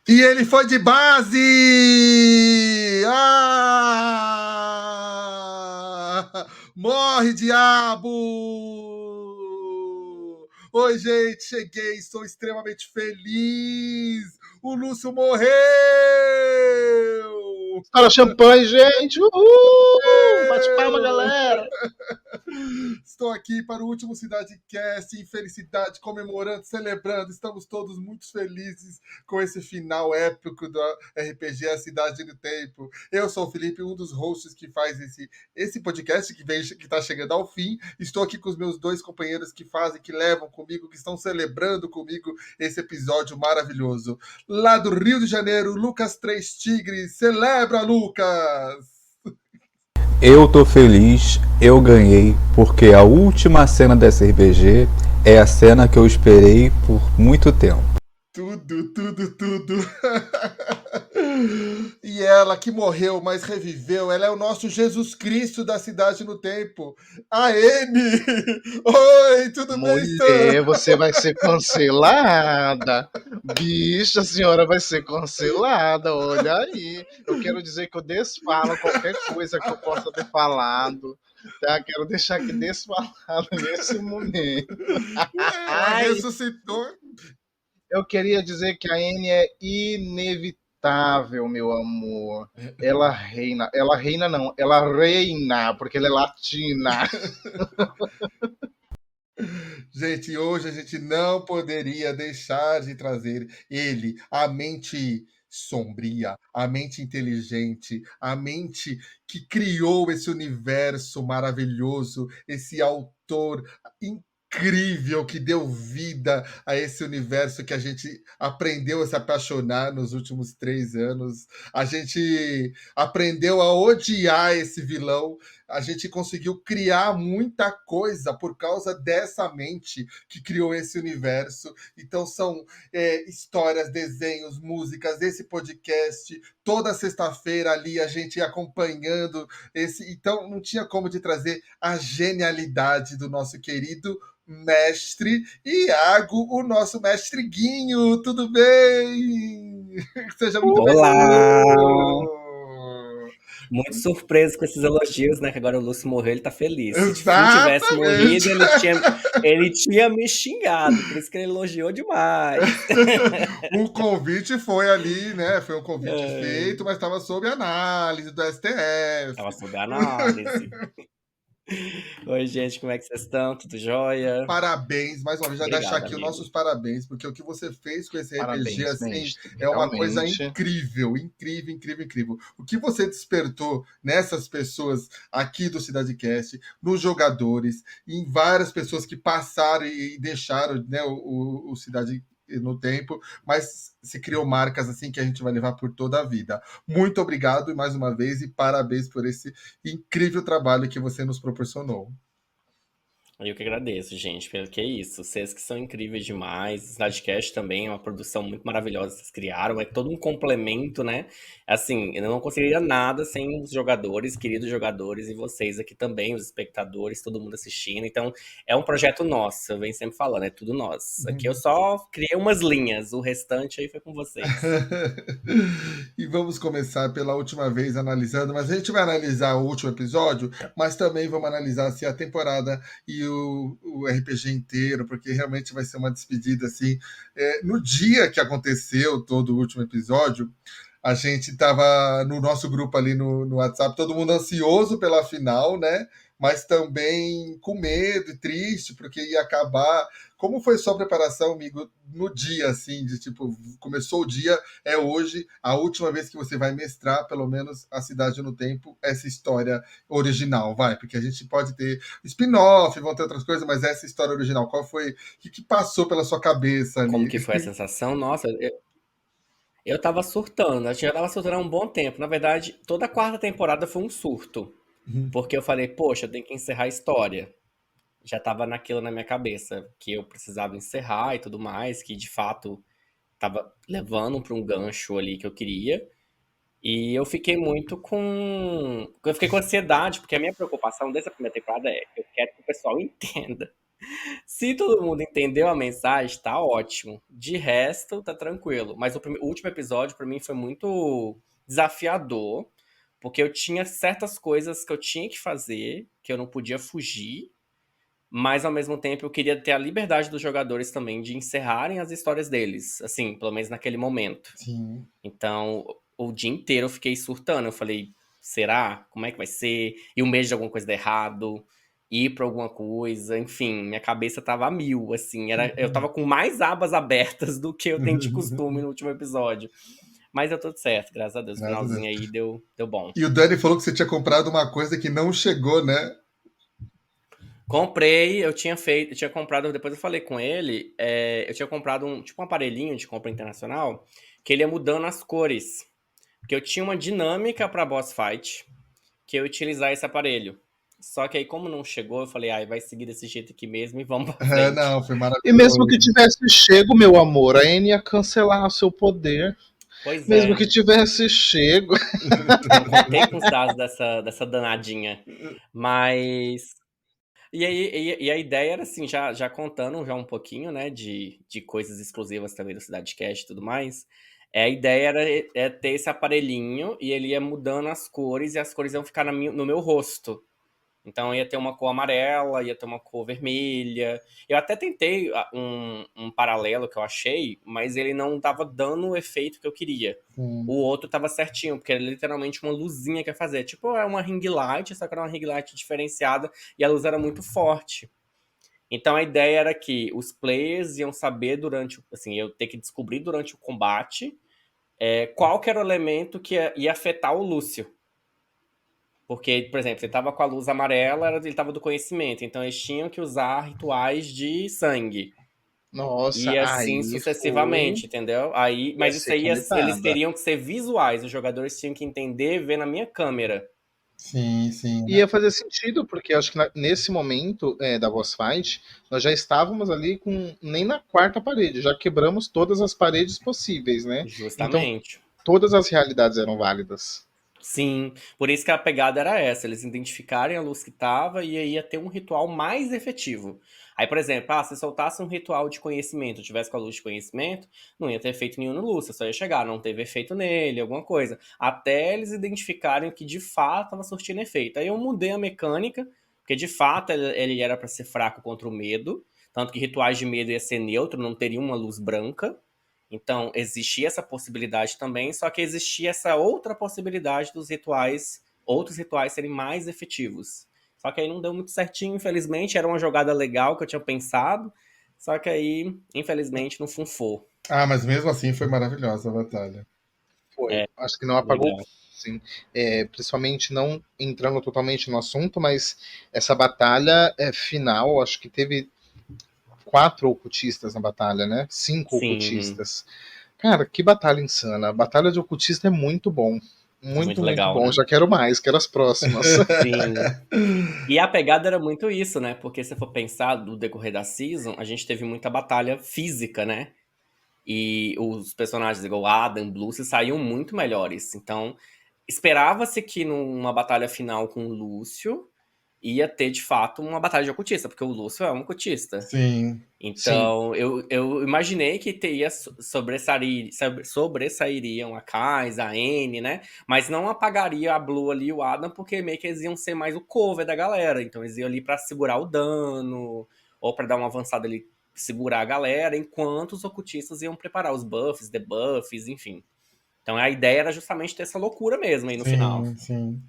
E ele foi de base! Ah! Morre, diabo! Oi, gente, cheguei, estou extremamente feliz! O Lúcio morreu! Para champanhe, gente! Uhul! Bate palma, galera! Estou aqui para o último Cidade Cast, em felicidade, comemorando, celebrando. Estamos todos muito felizes com esse final épico do RPG A Cidade do Tempo. Eu sou o Felipe, um dos hosts que faz esse podcast que está chegando ao fim. Estou aqui com os meus dois companheiros que fazem, que levam comigo, que estão celebrando comigo esse episódio maravilhoso. Lá do Rio de Janeiro, Lucas Três Tigres. Celebra, Lucas! Eu tô feliz, eu ganhei, porque a última cena dessa RPG é a cena que eu esperei por muito tempo. Tudo. E ela que morreu, mas reviveu, ela é o nosso Jesus Cristo da Cidade no Tempo. A Amy! Oi, tudo bem, Stan? Mulher, você vai ser cancelada. Bicha, a senhora vai ser cancelada. Olha aí. Eu quero dizer que eu desfalo qualquer coisa que eu possa ter falado. Tá? Quero deixar aqui desfalado nesse momento. Ela ressuscitou. Eu queria dizer que a Anne é inevitável, meu amor. Ela reina não, ela reina, porque ela é latina. Gente, hoje a gente não poderia deixar de trazer ele, a mente sombria, a mente inteligente, a mente que criou esse universo maravilhoso, esse autor incrível que deu vida a esse universo que a gente aprendeu a se apaixonar nos últimos 3 anos. A gente aprendeu a odiar esse vilão, a gente conseguiu criar muita coisa por causa dessa mente que criou esse universo. Então são histórias, desenhos, músicas, esse podcast, toda sexta-feira ali a gente acompanhando esse. Então não tinha como de trazer a genialidade do nosso querido mestre Iago, o nosso mestre Guinho. Tudo bem? Seja muito Olá! bem-vindo! Muito surpreso com esses elogios, né? Que agora o Lúcio morreu, ele tá feliz. Se Fu tivesse Exatamente! morrido, ele tinha me xingado, por isso que ele elogiou demais. O convite foi ali, né? Foi um convite É, feito, mas estava sob análise do STF. tava sob análise. Oi, gente, como é que vocês estão? Tudo jóia? Parabéns, mais uma vez, já deixar Obrigado, aqui os amigo. nossos parabéns, porque o que você fez com esse RPG, Parabéns, assim, mestre. é uma coisa Realmente. incrível. O que você despertou nessas pessoas aqui do Cidade Cast, nos jogadores, em várias pessoas que passaram e deixaram, né, o Cidade no tempo, mas se criou marcas assim que a gente vai levar por toda a vida. Muito obrigado mais uma vez e parabéns por esse incrível trabalho que você nos proporcionou. Eu que agradeço, gente, pelo que é isso. Vocês que são incríveis demais. O Snadcast também é uma produção muito maravilhosa que vocês criaram. É todo um complemento, né? Assim, eu não conseguiria nada sem os jogadores, queridos jogadores, e vocês aqui também, os espectadores, todo mundo assistindo. Então, é um projeto nosso, eu venho sempre falando, é tudo nosso. Aqui eu só criei umas linhas, o restante aí foi com vocês. E vamos começar pela última vez analisando, mas a gente vai analisar o último episódio, mas também vamos analisar assim, a temporada e o RPG inteiro, porque realmente vai ser uma despedida assim. No dia que aconteceu todo o último episódio, a gente estava no nosso grupo ali no WhatsApp, todo mundo ansioso pela final, né? Mas também com medo e triste, porque ia acabar. Como foi sua preparação, amigo, no dia, assim, de tipo, começou o dia, é hoje, a última vez que você vai mestrar, pelo menos, a Cidade no Tempo, essa história original, vai? Porque a gente pode ter spin-off, vão ter outras coisas, mas essa história original, qual foi, o que passou pela sua cabeça Como ali? que foi a sensação? Nossa, eu tava surtando, a gente já tava surtando há um bom tempo. Na verdade, toda a quarta temporada foi um surto. Porque eu falei, poxa, eu tenho que encerrar a história. Já tava naquilo na minha cabeça, que eu precisava encerrar e tudo mais, que de fato tava levando para um gancho ali que eu queria. E eu fiquei muito com. Eu fiquei com ansiedade, porque a minha preocupação dessa primeira temporada é: eu quero que o pessoal entenda. Se todo mundo entendeu a mensagem, tá ótimo. De resto, tá tranquilo. Mas o último episódio, pra mim, foi muito desafiador, porque eu tinha certas coisas que eu tinha que fazer, que eu não podia fugir, mas ao mesmo tempo eu queria ter a liberdade dos jogadores também de encerrarem as histórias deles, assim, pelo menos naquele momento. Sim. Então, o dia inteiro eu fiquei surtando. Eu falei, será? Como é que vai ser? E o medo de alguma coisa dar errado, ir pra alguma coisa, enfim, minha cabeça tava a mil, assim, eu tava com mais abas abertas do que eu tenho de costume no último episódio. Mas deu tudo certo, graças a Deus. O Graças a Deus. finalzinho aí deu bom. E o Dani falou que você tinha comprado uma coisa que não chegou, né? Comprei, eu tinha comprado, depois eu falei com ele, eu tinha comprado um aparelhinho de compra internacional, que ele ia mudando as cores. Porque eu tinha uma dinâmica pra boss fight, que eu ia utilizar esse aparelho. Só que aí, como não chegou, eu falei, vai seguir desse jeito aqui mesmo e vamos pra frente. Não, foi E mesmo que maravilhoso. tivesse chego, meu amor, a Anne ia cancelar o seu poder. Pois Mesmo é, que tivesse chego. eu contei com os dados dessa danadinha. Mas. E a ideia era assim, já contando já um pouquinho, né, de coisas exclusivas também do Cidade Cast e tudo mais. A ideia era ter esse aparelhinho e ele ia mudando as cores e as cores iam ficar no meu rosto. Então ia ter uma cor amarela, ia ter uma cor vermelha. Eu até tentei um paralelo que eu achei, mas ele não tava dando o efeito que eu queria. Sim. O outro tava certinho, porque era literalmente uma luzinha que ia fazer. Tipo, é uma ring light, só que era uma ring light diferenciada e a luz era muito forte. Então a ideia era que os players iam saber assim, eu ter que descobrir durante o combate qual que era o elemento que ia afetar o Lúcio. Porque, por exemplo, ele tava com a luz amarela, ele tava do conhecimento. Então eles tinham que usar rituais de sangue. Nossa, E assim aí foi. sucessivamente, entendeu? Ia Mas isso ser aí eles cornetada. teriam que ser visuais. Os jogadores tinham que entender e ver na minha câmera. Sim, sim. E ia fazer sentido, porque acho que nesse momento da boss fight, nós já estávamos ali com nem na quarta parede, já quebramos todas as paredes possíveis, né? Então Justamente. todas as realidades eram válidas. Sim, por isso que a pegada era essa, eles identificarem a luz que tava e aí ia ter um ritual mais efetivo. Aí, por exemplo, se soltasse um ritual de conhecimento, tivesse com a luz de conhecimento, não ia ter efeito nenhum no Lúcio, só ia chegar, não teve efeito nele, alguma coisa. Até eles identificarem que de fato estava surtindo efeito. Aí eu mudei a mecânica, porque de fato ele era para ser fraco contra o medo, tanto que rituais de medo ia ser neutro, não teria uma luz branca. Então, existia essa possibilidade também, só que existia essa outra possibilidade dos rituais, outros rituais serem mais efetivos. Só que aí não deu muito certinho, infelizmente. Era uma jogada legal que eu tinha pensado, só que aí, infelizmente, não funfou. Mas mesmo assim foi maravilhosa a batalha. Foi. É, Acho que não apagou, legal. sim. Principalmente não entrando totalmente no assunto, mas essa batalha final, acho que teve 4 ocultistas na batalha, né? 5 Sim, ocultistas. Cara, que batalha insana. A batalha de ocultista é muito bom. Muito, muito muito legal, bom. né? Já quero mais, quero as próximas. Sim. E a pegada era muito isso, né? Porque se for pensar do decorrer da season, a gente teve muita batalha física, né? E os personagens, igual Adam, Lucy, saíam muito melhores. Então, esperava-se que numa batalha final com o Lúcio ia ter, de fato, uma batalha de ocultista, porque o Lúcio é um ocultista. Sim. Sim. Então, eu imaginei que teria sobressairiam a Kais, a Anne, né? Mas não apagaria a Blue ali e o Adam, porque meio que eles iam ser mais o cover da galera. Então, eles iam ali pra segurar o dano, ou pra dar uma avançada ali, segurar a galera, enquanto os ocultistas iam preparar os buffs, debuffs, enfim. Então, a ideia era justamente ter essa loucura mesmo aí no final. Sim, sim.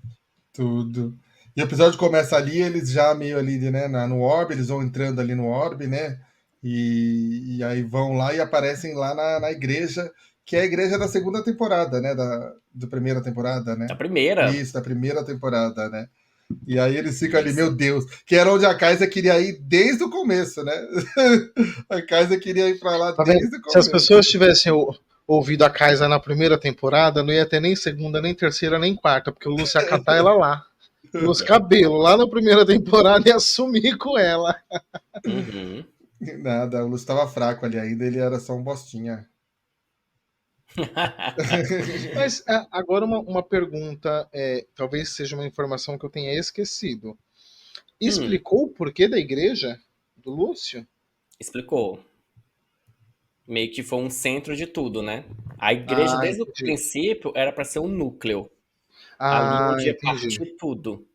Tudo. E o episódio começa ali, eles já meio ali, né, no orbe, eles vão entrando ali no orbe, né? E aí vão lá e aparecem lá na igreja, que é a igreja da segunda temporada, né? Da primeira temporada, né? A primeira, Isso, da primeira temporada, né? E aí eles ficam ali, meu isso. Deus, que era onde a Kaisa queria ir desde o começo, né? A Kaisa queria ir pra lá Tá vendo? desde o Se as começo. pessoas tivessem ouvido a Kaisa na primeira temporada, não ia ter nem segunda, nem terceira, nem quarta, porque o Lúcio ia catar ela lá. Nos cabelos, lá na primeira temporada, e assumir com ela. Uhum. Nada, o Lúcio estava fraco ali ainda, ele era só um bostinha. Mas agora uma pergunta, talvez seja uma informação que eu tenha esquecido. Hum. Explicou o porquê da igreja? do Lúcio? Explicou. Meio que foi um centro de tudo, né? A igreja, Ah, desde o entendi. princípio, era para ser um núcleo. Ali Ah, onde ia entendi. partir tudo.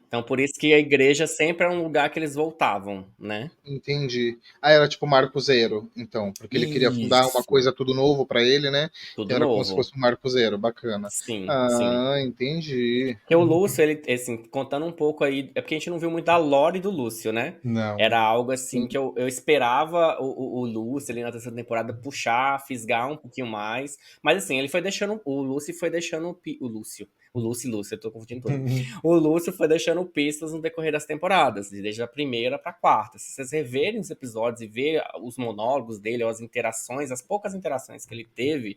Então, por isso que a igreja sempre era um lugar que eles voltavam, né? Entendi. Ah, era tipo Marco Zero, então, porque ele queria fundar uma Isso. coisa tudo novo pra ele, né? Tudo Então era como se novo. fosse um Marco Zero, bacana. Sim, sim. Ah, entendi. Porque o Lúcio, ele, assim, contando um pouco aí, é porque a gente não viu muito da lore do Lúcio, né? Não. Era algo assim Sim. que eu esperava o Lúcio ali na terceira temporada puxar, fisgar um pouquinho mais. Mas assim, ele foi deixando. O Lúcio foi deixando. O Lúcio, eu tô confundindo tudo. O Lúcio foi deixando pistas no decorrer das temporadas, desde a primeira pra quarta. Se vocês reverem os episódios e ver os monólogos dele, ou as interações, as poucas interações que ele teve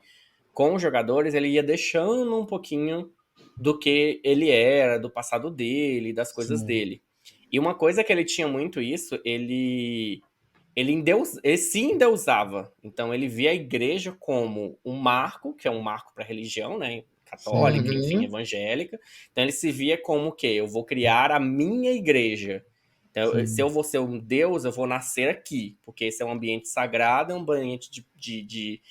com os jogadores, ele ia deixando um pouquinho do que ele era, do passado dele, das coisas Sim. dele. E uma coisa que ele tinha muito isso, ele se endeusava. Então ele via a igreja como um marco, que é um marco para a religião, né? Sim. Católica, enfim, evangélica. Então ele se via como o quê? Eu vou criar a minha igreja. Então, se Sim. eu vou ser um deus, eu vou nascer aqui, porque esse é um ambiente sagrado, é um ambiente de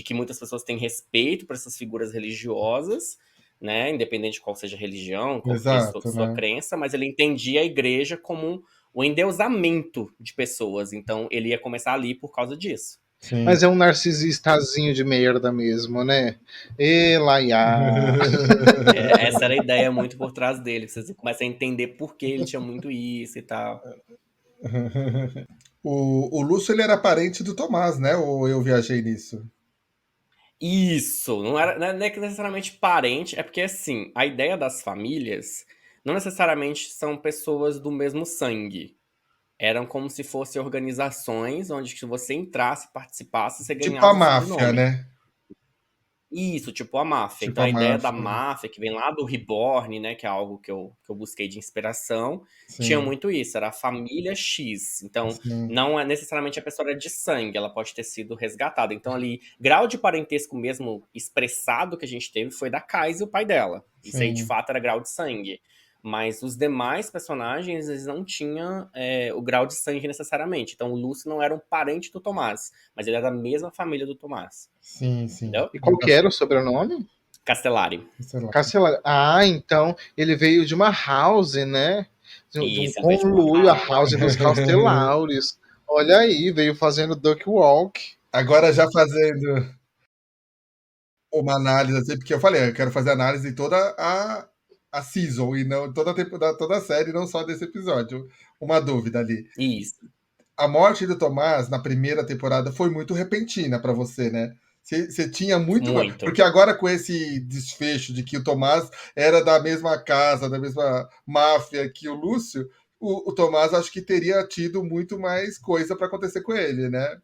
que muitas pessoas têm respeito para essas figuras religiosas, né? Independente de qual seja a religião, qual seja a Exato, sua né? crença, mas ele entendia a igreja como o endeusamento de pessoas. Então ele ia começar ali por causa disso. Sim. Mas é um narcisistazinho de merda mesmo, né? E Laia. Essa era a ideia muito por trás dele. Você começa a entender por que ele tinha muito isso e tal. O Lúcio, ele era parente do Tomás, né? Ou eu viajei nisso? Isso, não é que necessariamente parente, é porque assim, a ideia das famílias não necessariamente são pessoas do mesmo sangue. Eram como se fossem organizações onde se você entrasse, participasse, você Tipo a ganhava o máfia, sobrenome. né? Isso, tipo a máfia. Tipo Então a a ideia da máfia. máfia, que vem lá do Reborn, né, que é algo que eu busquei de inspiração, tinha Sim, muito isso, era a família X. Então sim, não é necessariamente a pessoa era de sangue, ela pode ter sido resgatada. Então ali, grau de parentesco mesmo expressado que a gente teve foi da Kais e o pai dela. Isso aí de sim, fato era grau de sangue. Mas os demais personagens, eles não tinham o grau de sangue necessariamente. Então o Lúcio não era um parente do Tomás, mas ele era da mesma família do Tomás. sim, sim. Entendeu? E qual que era o sobrenome? Castellari. Sei lá. Castelar. Ah, então ele veio de uma house, né? De um Isso, ele veio de uma conluio, a house. house dos Castelaures. Olha aí, veio fazendo Duck Walk. Agora já fazendo uma análise, assim, porque eu falei, eu quero fazer análise de toda a season e não toda a temporada, toda a série, não só desse episódio. Uma dúvida ali. Isso, A morte do Tomás na primeira temporada foi muito repentina para você, né? Você tinha muito. muito. Porque agora, com esse desfecho de que o Tomás era da mesma casa, da mesma máfia que o Lúcio, o Tomás acho que teria tido muito mais coisa para acontecer com ele, né?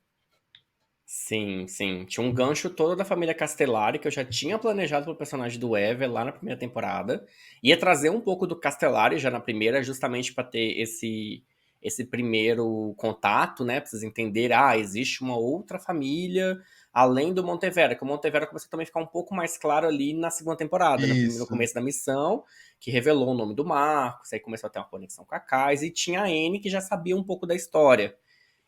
Sim, sim. Tinha um gancho todo da família Castellari que eu já tinha planejado pro personagem do Ever lá na primeira temporada. Ia trazer um pouco do Castellari já na primeira, justamente para ter esse primeiro contato, né? Pra vocês entenderem, existe uma outra família além do Montevera, que o Montevera começou também a ficar um pouco mais claro ali na segunda temporada, no Isso. começo da missão, que revelou o nome do Marcos, aí começou a ter uma conexão com a Kais, e tinha a Anne que já sabia um pouco da história.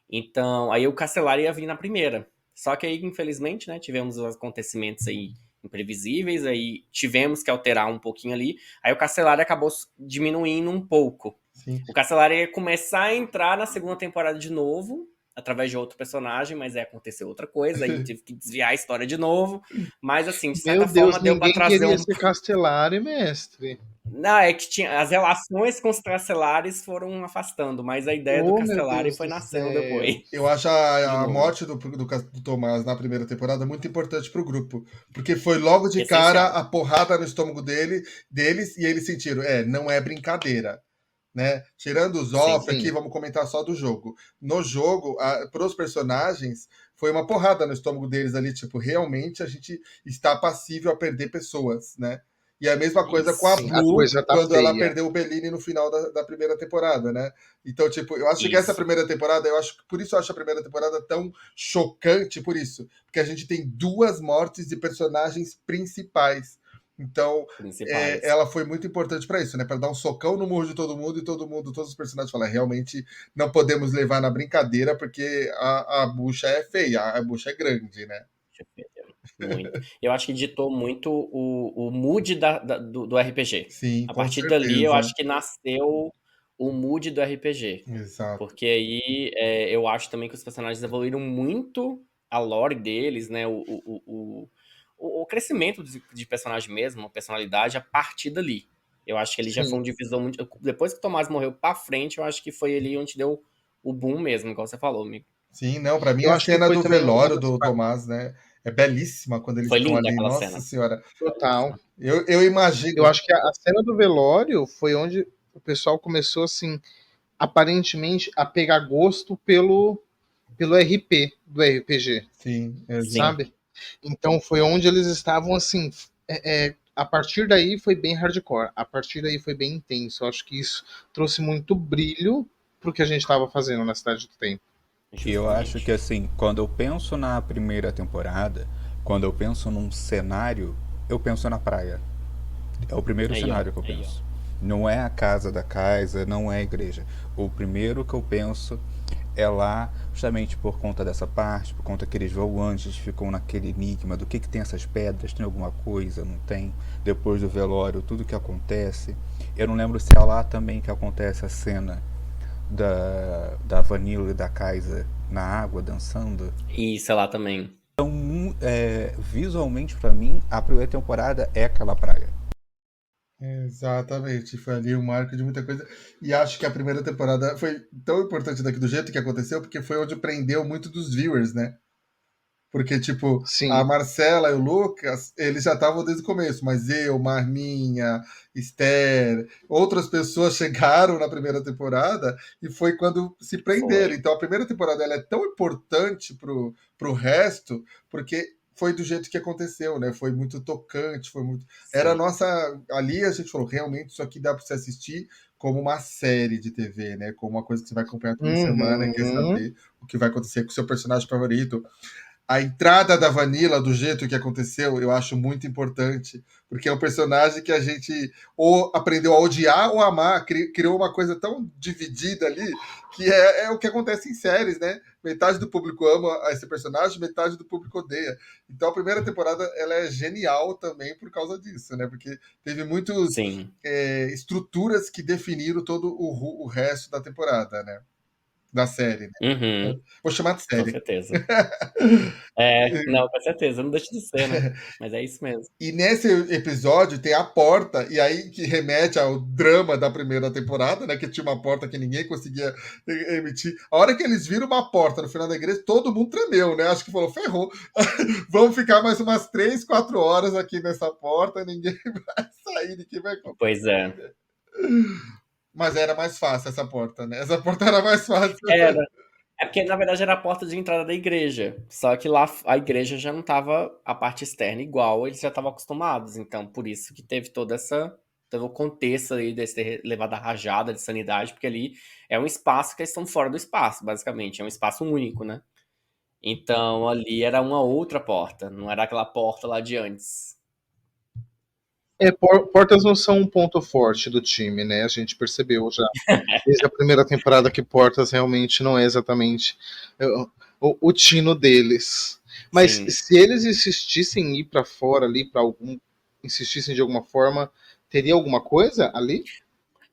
Então, aí o Castellari ia vir na primeira. Só que aí, infelizmente, né, tivemos os acontecimentos aí imprevisíveis, aí tivemos que alterar um pouquinho ali. Aí o Castellari acabou diminuindo um pouco. Sim. O Castellari ia começar a entrar na segunda temporada de novo, através de outro personagem, mas aí aconteceu outra coisa, aí tive que desviar a história de novo. Mas assim, de Meu certa Deus, forma deu pra ninguém trazer queria um. ser Castellari, mestre. Não, é que tinha as relações com os Castellares foram afastando, mas a ideia do Oh, meu Castellari Deus foi do nascendo céu. depois, Eu acho de a novo. morte do Tomás na primeira temporada muito importante para o grupo, porque foi logo de cara Essencial. a porrada no estômago deles e eles sentiram, não é brincadeira. Né? Tirando os Sim. off aqui, Sim. vamos comentar só do jogo. No jogo, para os personagens, foi uma porrada no estômago deles ali, tipo, realmente a gente está passível a perder pessoas, né? E a mesma coisa com a Isso, Sim, a Blue, coisa tá quando ela feia. perdeu o Bellini no final da primeira temporada, né? Então, tipo, eu acho que essa isso. primeira temporada, por isso eu acho a primeira temporada tão chocante, por isso. Porque a gente tem duas mortes de personagens principais, Então, Principais. ela foi muito importante para isso, né? Para dar um socão no murro de todo mundo e todo mundo, todos os personagens falam, realmente não podemos levar na brincadeira porque a bucha é feia, a bucha é grande, né? Muito. Eu acho que ditou muito o mood do RPG. Sim, A com partir dali, eu certeza. acho que nasceu o mood do RPG. Exato. Porque aí eu acho também que os personagens evoluíram muito a lore deles, né? O crescimento de personagem mesmo, a personalidade, a partir dali. Eu acho que ele já foi Sim. um divisor muito. Depois que o Tomás morreu pra frente, eu acho que foi ali onde deu o boom mesmo, igual você falou, amigo. Sim, não, para mim Eu a acho que cena foi do também uma velório das do Tomás, né, é belíssima quando eles Foi estão linda ali, aquela nossa cena. senhora. total. Eu Eu imagino. acho que a cena do velório foi onde o pessoal começou, assim, aparentemente, a pegar gosto pelo RP do RPG, Sim, Sim. exato. sabe? Então foi onde eles estavam, assim. A partir daí foi bem hardcore, a partir daí foi bem intenso. Eu acho que isso trouxe muito brilho pro que a gente estava fazendo na Cidade do Tempo. E eu acho que Justamente. assim, quando eu penso na primeira temporada, quando eu penso num cenário, eu penso na praia. É o primeiro Aí, ó. cenário que eu penso. Não é a casa da Kaisa, não é a igreja. O primeiro que eu penso é lá, justamente por conta dessa parte, por conta que eles vão antes, ficam naquele enigma do que tem essas pedras, tem alguma coisa, não tem? Depois do velório, tudo que acontece. Eu não lembro se é lá também que acontece a cena da Vanilla e da Kaisa na água dançando. E sei lá também. Visualmente pra mim, a primeira temporada é aquela praia. Exatamente, foi ali um marco de muita coisa. E acho que a primeira temporada foi tão importante daqui do jeito que aconteceu, porque foi onde prendeu muito dos viewers, né? Porque, tipo, a Sim. Marcela e o Lucas, eles já estavam desde o começo, mas eu, Marminha, Esther, outras pessoas chegaram na primeira temporada e foi quando se prenderam. Foi. Então, a primeira temporada ela é tão importante pro resto, porque foi do jeito que aconteceu, né? Foi muito tocante, foi muito. Era a Sim. nossa. Ali a gente falou, realmente, isso aqui dá para você assistir como uma série de TV, né? Como uma coisa que você vai acompanhar toda semana e quer Uhum. saber o que vai acontecer com o seu personagem favorito. A entrada da Vanilla do jeito que aconteceu, eu acho muito importante, porque é um personagem que a gente ou aprendeu a odiar ou amar, criou uma coisa tão dividida ali, que é o que acontece em séries, né? Metade do público ama esse personagem, metade do público odeia. Então a primeira temporada ela é genial também por causa disso, né? Porque teve muitas Sim. estruturas que definiram todo o resto da temporada, né? Da série, né? Uhum. Vou chamar de Com série. certeza. Não, com certeza. Não deixa de ser, né? Mas é isso mesmo. E nesse episódio tem a porta, e aí que remete ao drama da primeira temporada, né? Que tinha uma porta que ninguém conseguia emitir. A hora que eles viram uma porta no final da igreja, todo mundo tremeu, né? Acho que falou, ferrou. Vamos ficar mais umas 3, 4 horas aqui nessa porta, ninguém vai sair, ninguém vai. Pois é. Mas era mais fácil essa porta, né? Essa porta era mais fácil. Era. É porque, na verdade, era a porta de entrada da igreja. Só que lá a igreja já não tava a parte externa igual, eles já estavam acostumados. Então, por isso que teve todo o contexto aí desse ter levado a rajada de sanidade, porque ali é um espaço que eles estão fora do espaço, basicamente. É um espaço único, né? Então, ali era uma outra porta, não era aquela porta lá de antes. Portas não são um ponto forte do time, né? A gente percebeu já desde a primeira temporada que Portas realmente não é exatamente o tino deles. Mas Sim. se eles insistissem em ir para fora ali, para algum. Insistissem de alguma forma, teria alguma coisa ali?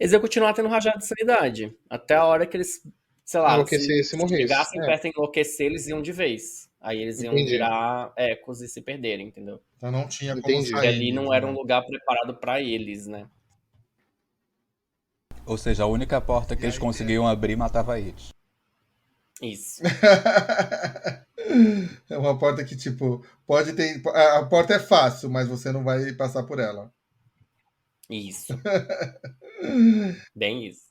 Eles iam continuar tendo rajada de sanidade. Até a hora que eles, sei lá, Enlouquecesse e se morresse. chegassem perto de enlouquecer, eles iam de vez. Aí eles iam Entendi. virar ecos e se perderem, entendeu? Então não tinha como Entendi. Porque sair ali não mesmo, era um né? lugar preparado pra eles, né? Ou seja, a única porta que E eles aí, conseguiam abrir matava eles. Isso. É uma porta que, tipo, pode ter. A porta é fácil, mas você não vai passar por ela. Isso. Bem isso.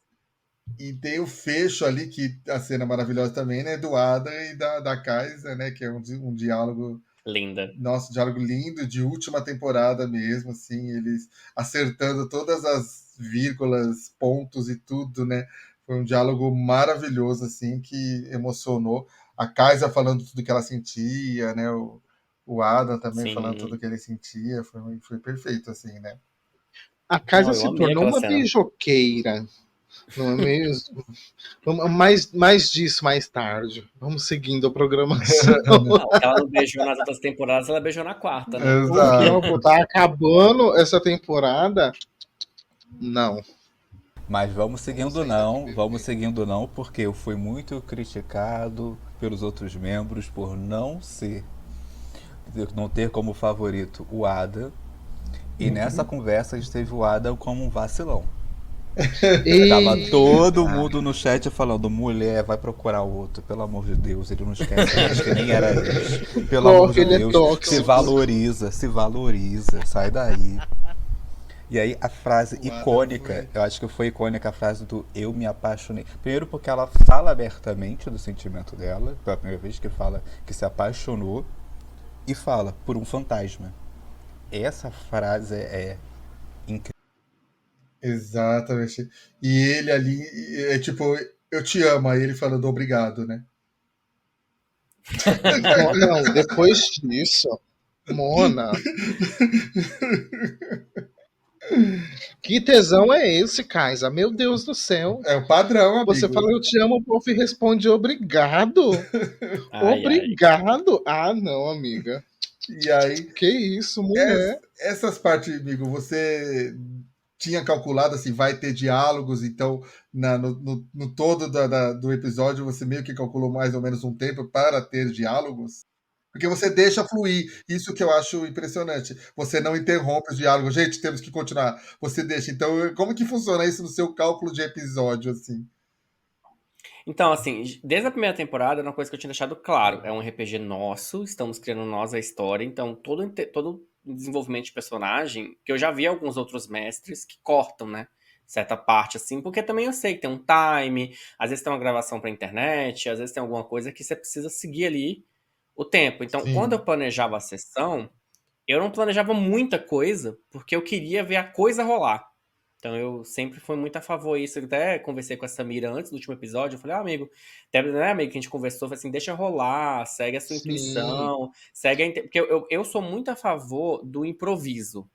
E tem o fecho ali, que a cena maravilhosa também, né? Do Adam e da Kaisa, né? Que é um diálogo. Linda. Nossa, diálogo lindo, de última temporada mesmo, assim, eles acertando todas as vírgulas, pontos e tudo, né? Foi um diálogo maravilhoso, assim, que emocionou. A Kaisa falando tudo que ela sentia, né? O Adam também falando tudo Sim. que ele sentia, foi perfeito, assim, né? A Kaisa Não, eu se amei tornou aquela uma cena. beijoqueira, não é mesmo? Mais disso mais tarde. Vamos seguindo a programação. Não, o que ela não beijou nas outras temporadas, ela beijou na quarta, né? O que ela Exato. tá acabando essa temporada? Não. Mas vamos seguindo não, porque eu fui muito criticado pelos outros membros por não ter como favorito o Adam. E nessa conversa a gente teve o Adam como um vacilão. Tava todo mundo no chat falando: mulher, vai procurar outro, pelo amor de Deus, ele não esquece mais que nem era ex. Pelo amor de Ele é Deus, tóxico. se valoriza, sai daí. E aí a frase O Adam icônica, foi. eu acho que foi icônica a frase do eu me apaixonei. Primeiro porque ela fala abertamente do sentimento dela, pela primeira vez que fala que se apaixonou, e fala por um fantasma. Essa frase é incrível. Exatamente. E ele ali, é tipo, eu te amo, aí ele falando obrigado, né? Não, depois disso, Mona, que tesão é esse, Kaisa? Meu Deus do céu. É o padrão, Você amigo. fala eu te amo, o povo e responde obrigado. Ai, ai. Obrigado? Ah, não, amiga. E aí, Que isso, mulher. essas partes, amigo, você tinha calculado assim, vai ter diálogos, então no todo do episódio você meio que calculou mais ou menos um tempo para ter diálogos? Porque você deixa fluir, isso que eu acho impressionante. Você não interrompe os diálogos, gente, temos que continuar. Você deixa. Então, como que funciona isso no seu cálculo de episódio, assim? Então, assim, desde a primeira temporada, era uma coisa que eu tinha deixado claro. É um RPG nosso, estamos criando nós a história, então todo desenvolvimento de personagem, que eu já vi alguns outros mestres que cortam, né? Certa parte, assim, porque também eu sei que tem um time, às vezes tem uma gravação pra internet, às vezes tem alguma coisa que você precisa seguir ali o tempo. Então, quando eu Sim, planejava a sessão, eu não planejava muita coisa, porque eu queria ver a coisa rolar. Então eu sempre fui muito a favor disso. Eu até conversei com a Samira antes do último episódio. Eu falei, amigo, até, né, amigo, que a gente conversou, falei assim, deixa rolar, segue a sua Sim. intuição, porque eu sou muito a favor do improviso.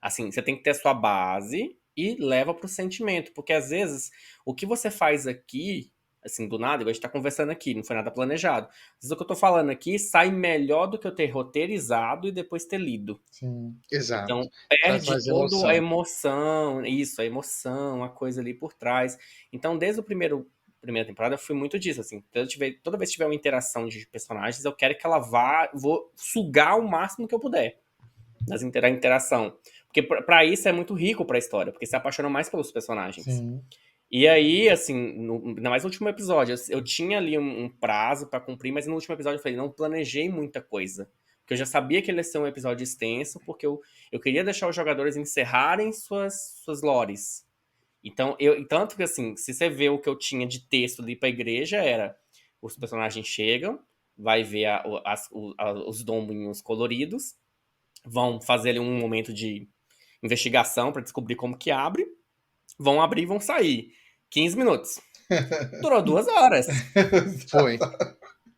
Assim, você tem que ter a sua base e leva pro sentimento. Porque às vezes o que você faz aqui, assim, do nada, igual a gente tá conversando aqui, não foi nada planejado. Às vezes o que eu tô falando aqui sai melhor do que eu ter roteirizado e depois ter lido. sim. Exato. Então, Traz perde mais toda a emoção. emoção, isso, a emoção, a coisa ali por trás. Então, desde o primeira temporada, eu fui muito disso, assim. Toda vez que tiver uma interação de personagens, eu quero que ela vou sugar o máximo que eu puder da interação. Porque pra isso é muito rico pra história, porque se apaixona mais pelos personagens. Sim. E aí, assim, ainda mais no último episódio, eu tinha ali um prazo pra cumprir, mas no último episódio eu falei, não planejei muita coisa. Porque eu já sabia que ele ia ser um episódio extenso, porque eu queria deixar os jogadores encerrarem suas lores. Então, tanto que assim, se você vê o que eu tinha de texto ali pra igreja, era os personagens chegam, vai ver os dombinhos coloridos, vão fazer ali um momento de investigação pra descobrir como que abre, vão abrir e vão sair. 15 minutos. Durou 2 horas. Foi.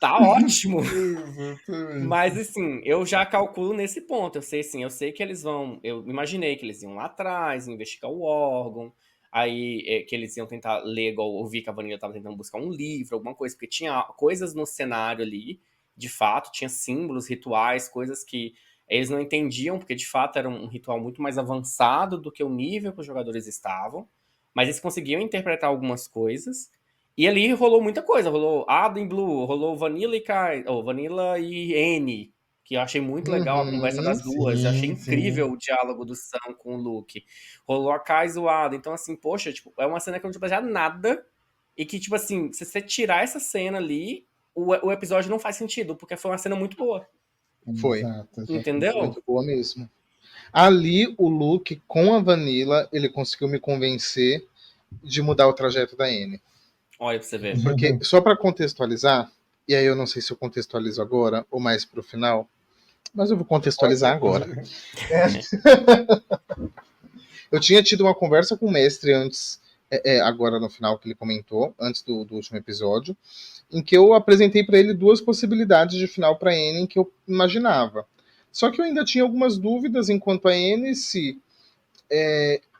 Tá ótimo. Exatamente. Mas assim, eu já calculo nesse ponto. Eu sei assim, eu sei que eles vão. Eu imaginei que eles iam lá atrás, investigar o órgão. Aí que eles iam tentar ler, igual eu vi que a Vanilla tava tentando buscar um livro, alguma coisa, porque tinha coisas no cenário ali, de fato, tinha símbolos, rituais, coisas que eles não entendiam, porque de fato era um ritual muito mais avançado do que o nível que os jogadores estavam. Mas eles conseguiam interpretar algumas coisas. E ali rolou muita coisa. Rolou Adam Blue, rolou Vanilla e N, que eu achei muito legal a conversa das Uhum. duas. Eu achei Sim, incrível sim. o diálogo do Sam com o Luke. Rolou a Kai e o Adam. Então, assim, poxa, tipo, é uma cena que eu não tinha planejado nada. E que, tipo assim, se você tirar essa cena ali, o episódio não faz sentido, porque foi uma cena muito boa. Foi. Exato, exatamente. Entendeu? Muito boa mesmo. Ali, o Luke com a Vanilla, ele conseguiu me convencer de mudar o trajeto da N. Olha pra você ver. Porque, só para contextualizar, e aí eu não sei se eu contextualizo agora ou mais pro final, mas eu vou contextualizar agora. Eu tinha tido uma conversa com o mestre antes, agora no final que ele comentou, antes do último episódio, em que eu apresentei para ele duas possibilidades de final para N que eu imaginava. Só que eu ainda tinha algumas dúvidas enquanto a N se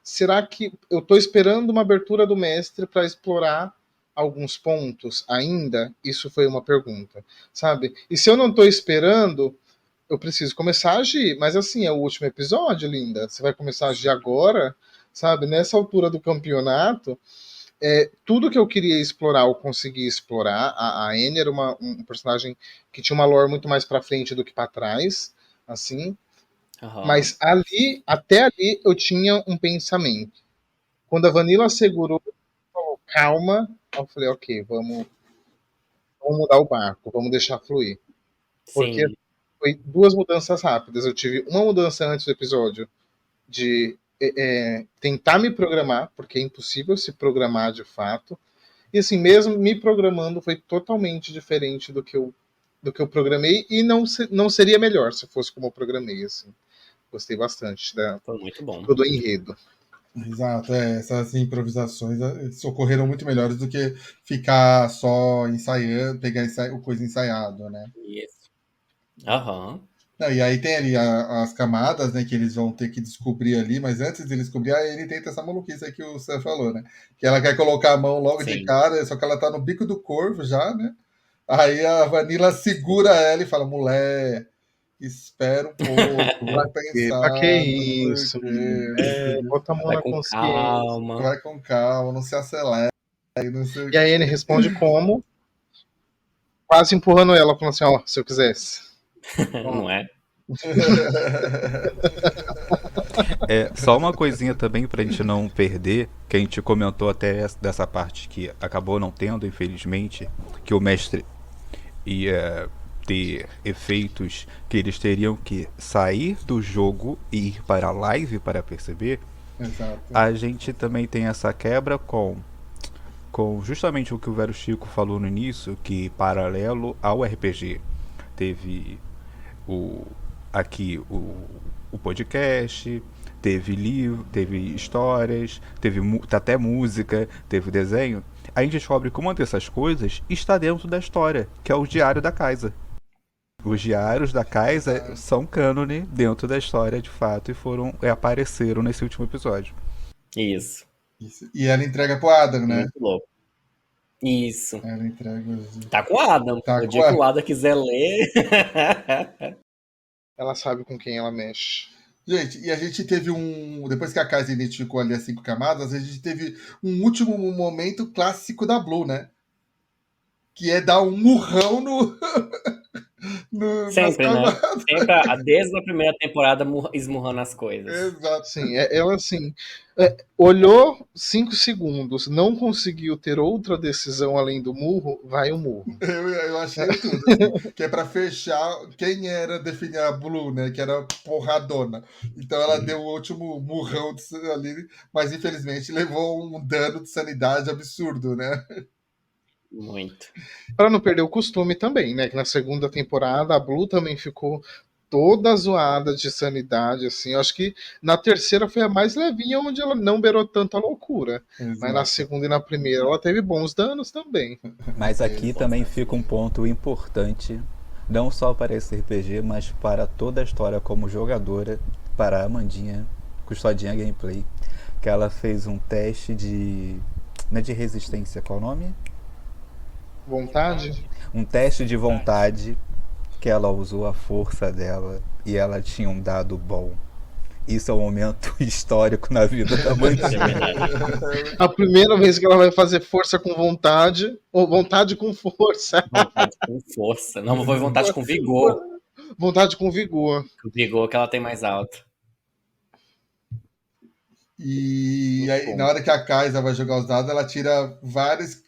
será que eu estou esperando uma abertura do mestre para explorar alguns pontos ainda? Isso foi uma pergunta, sabe? E se eu não estou esperando, eu preciso começar a agir. Mas assim, é o último episódio, linda. Você vai começar a agir agora, sabe? Nessa altura do campeonato, tudo que eu queria explorar, eu consegui explorar. A Anne era um personagem que tinha uma lore muito mais para frente do que para trás, assim. Mas ali, até ali, eu tinha um pensamento. Quando a Vanilla segurou, falou, calma, eu falei, ok, vamos mudar o barco, vamos deixar fluir. Porque Sim. foi 2 mudanças rápidas. Eu tive uma mudança antes do episódio de tentar me programar, porque é impossível se programar de fato. E assim, mesmo me programando, foi totalmente diferente do que eu programei, e não seria melhor se fosse como eu programei. Assim. Gostei bastante Foi muito bom. de todo o enredo. Exato, essas improvisações ocorreram muito melhores do que ficar só ensaiando, pegar o coisa ensaiado, né? Isso. Aham. Não, e aí tem ali as camadas, né, que eles vão ter que descobrir ali, mas antes de ele descobrir, aí ele tenta essa maluquice aí que o Sam falou, né? Que ela quer colocar a mão logo de Sim. cara, só que ela tá no bico do corvo já, né? Aí a Vanilla segura ela e fala, mulher, espera um pouco, vamos pensar. Pra que não isso? sei o quê. Bota a mão Vai na com consciência. calma. Vai com calma, não se acelera. Não sei o E a Anne responde como? Quase empurrando ela, falando assim, ó, se eu quisesse. Não é? Só uma coisinha também pra gente não perder, que a gente comentou até dessa parte que acabou não tendo, infelizmente, que o mestre ia ter efeitos que eles teriam que sair do jogo e ir para a live para perceber. Exato. A gente também tem essa quebra com justamente o que o Vero Chico falou no início, que paralelo ao RPG teve aqui o podcast, teve livro, teve histórias, teve até música, teve desenho. A gente descobre que uma dessas coisas está dentro da história, que é o Diário da Kaisa. Os diários da Kaisa são cânone dentro da história de fato e apareceram nesse último episódio. Isso. E ela entrega pro Adam, né? Muito louco. Isso. Ela entrega. Tá com o Adam. Tá O com dia que o Adam quiser ler. Ela sabe com quem ela mexe. Gente, e a gente teve depois que a Kaisa identificou ali as 5 camadas, a gente teve um último momento clássico da Blue, né? Que é dar um murrão nas Sempre, né? camadas. Sempre, desde a primeira temporada, esmurrando as coisas. Exato. Sim, ela assim, olhou 5 segundos, não conseguiu ter outra decisão além do murro, vai o murro. Eu achei tudo, assim, que é pra fechar quem era definir a Blue, né? Que era porradona. Então ela deu o último murrão ali, mas infelizmente levou um dano de sanidade absurdo, né? Muito. Para não perder o costume também, né? Que na segunda temporada a Blue também ficou toda zoada de sanidade, assim. Eu acho que na terceira foi a mais levinha, onde ela não beirou tanta loucura. Exato. Mas na segunda e na primeira ela teve bons danos também. Mas aqui também fica um ponto importante, não só para esse RPG, mas para toda a história como jogadora, para a Amandinha, Custodinha Gameplay, que ela fez um teste de... não é de resistência, qual o nome? Vontade? Um teste de vontade, que ela usou a força dela e ela tinha um dado bom. Isso é um momento histórico na vida da Amandinha. A primeira vez que ela vai fazer força com vontade, ou vontade com força. Vontade com força. Não, foi vontade com vigor. Vontade com vigor. O vigor que ela tem mais alto. E aí, na hora que a Kaisa vai jogar os dados, ela tira vários.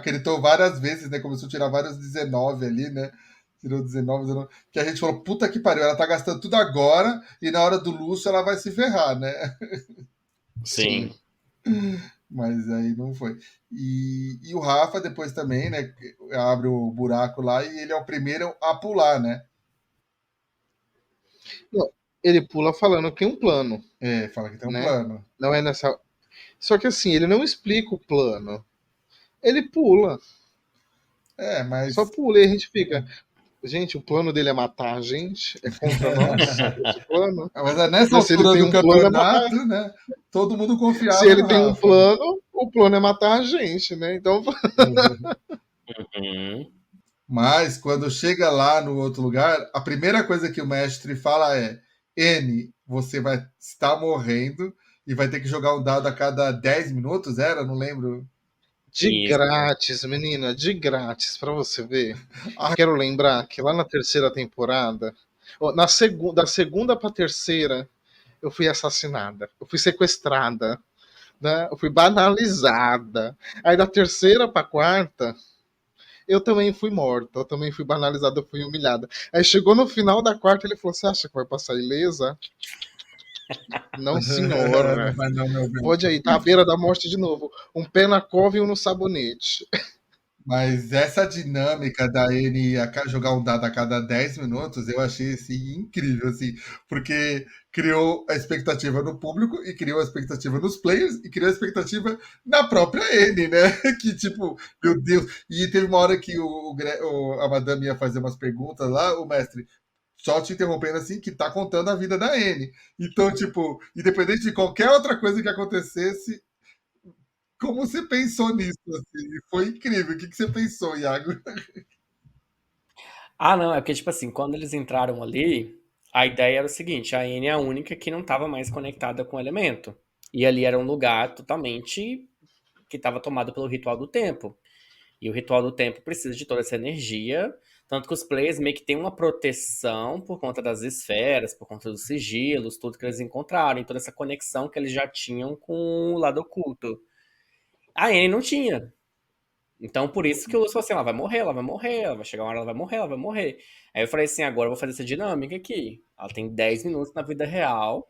Gritou várias vezes, né? Começou a tirar vários 19 ali, né? Tirou 19. Que a gente falou, puta que pariu, ela tá gastando tudo agora e na hora do Lúcio ela vai se ferrar, né? Sim. Mas aí não foi. E o Rafa depois também, né? Abre o buraco lá e ele é o primeiro a pular, né? Ele pula falando que tem um plano. Fala que tem um né? plano. Não é nessa. Só que assim, ele não explica o plano. Ele pula. Mas. Só pula e a gente fica. Gente, o plano dele é matar a gente? É contra nós esse plano? Mas é nessa Mas se ele altura tem do um plano, é matar. campeonato, né? Todo mundo Se confiava ele no tem um Rafa. plano, o plano é matar a gente, né? Então, Uhum. Mas quando chega lá no outro lugar, a primeira coisa que o mestre fala é: N, você vai estar morrendo e vai ter que jogar um dado a cada 10 minutos, era? Não lembro. de Isso. grátis, menina, de grátis, pra você ver. Ah, Quero lembrar que lá na terceira temporada, ó, da segunda pra terceira, eu fui assassinada, eu fui sequestrada, né? Eu fui banalizada. Aí da terceira pra quarta, eu também fui morta, eu também fui banalizada, eu fui humilhada. Aí chegou no final da quarta, ele falou: Você acha que vai passar ilesa? Não, não senhora. vai não, meu bem. Pode aí, tá à beira da morte de novo. Um pé na cova e um no sabonete. Mas essa dinâmica da N jogar um dado a cada 10 minutos, eu achei assim, incrível, assim, porque criou a expectativa no público e criou a expectativa nos players e criou a expectativa na própria N, né? Que tipo, meu Deus. E teve uma hora que a madame ia fazer umas perguntas lá, o mestre, só te interrompendo assim, que tá contando a vida da N. Então, tipo, independente de qualquer outra coisa que acontecesse, como você pensou nisso? Assim? Foi incrível. O que você pensou, Iago? Ah, não, é porque, tipo assim, quando eles entraram ali, a ideia era o seguinte: a Anne é a única que não estava mais conectada com o elemento. E ali era um lugar totalmente que estava tomado pelo ritual do tempo. E o ritual do tempo precisa de toda essa energia, tanto que os players meio que têm uma proteção por conta das esferas, por conta dos sigilos, tudo que eles encontraram, e toda essa conexão que eles já tinham com o lado oculto. A Anne não tinha. Então, por isso que o Lúcio falou assim: ela vai morrer, ela vai morrer, ela vai chegar uma hora, ela vai morrer, ela vai morrer. Aí eu falei assim: agora eu vou fazer essa dinâmica aqui. Ela tem 10 minutos na vida real,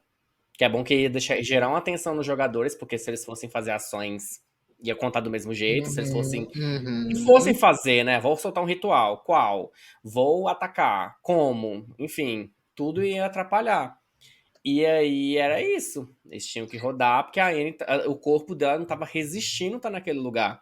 que é bom que ia gerar uma atenção nos jogadores, porque se eles fossem fazer ações, ia contar do mesmo jeito. Se eles fossem Uhum. fazer, né? Vou soltar um ritual. Qual? Vou atacar. Como? Enfim, tudo ia atrapalhar. E aí era isso. Eles tinham que rodar, porque o corpo dela não estava resistindo a estar naquele lugar.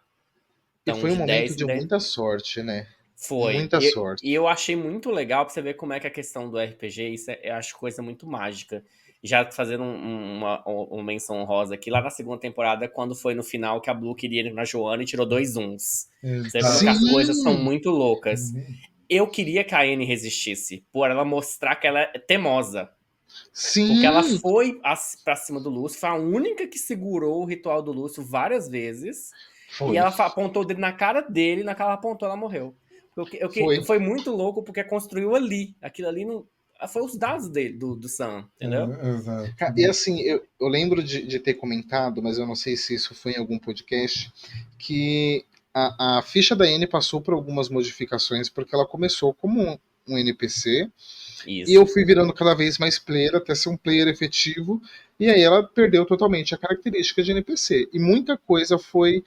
E Então, foi um de momento 10 em de 10. muita sorte, né? Foi. Muita E sorte. eu achei muito legal pra você ver como é que a questão do RPG, isso eu acho coisa muito mágica. Já fazendo uma menção honrosa aqui, lá na segunda temporada, quando foi no final que a Blue queria ir na Joana e tirou 2 uns. Você vê como que Exato. as coisas são Sim, muito loucas. Uhum. Eu queria que a Anne resistisse, por ela mostrar que ela é teimosa. Porque ela sim, foi pra cima do Lúcio, foi a única que segurou o ritual do Lúcio várias vezes. E foi, ela apontou o dedo na cara dele, na que ela apontou, ela morreu. foi. Foi muito louco porque construiu ali. Aquilo ali não. Foi os dados dele, do Sam, entendeu? Exato. E assim, eu lembro de ter comentado, mas eu não sei se isso foi em algum podcast, que a ficha da N passou por algumas modificações, porque ela começou como um NPC, e eu Isso. fui virando cada vez mais player até ser um player efetivo. E aí ela perdeu totalmente a característica de NPC. E muita coisa foi.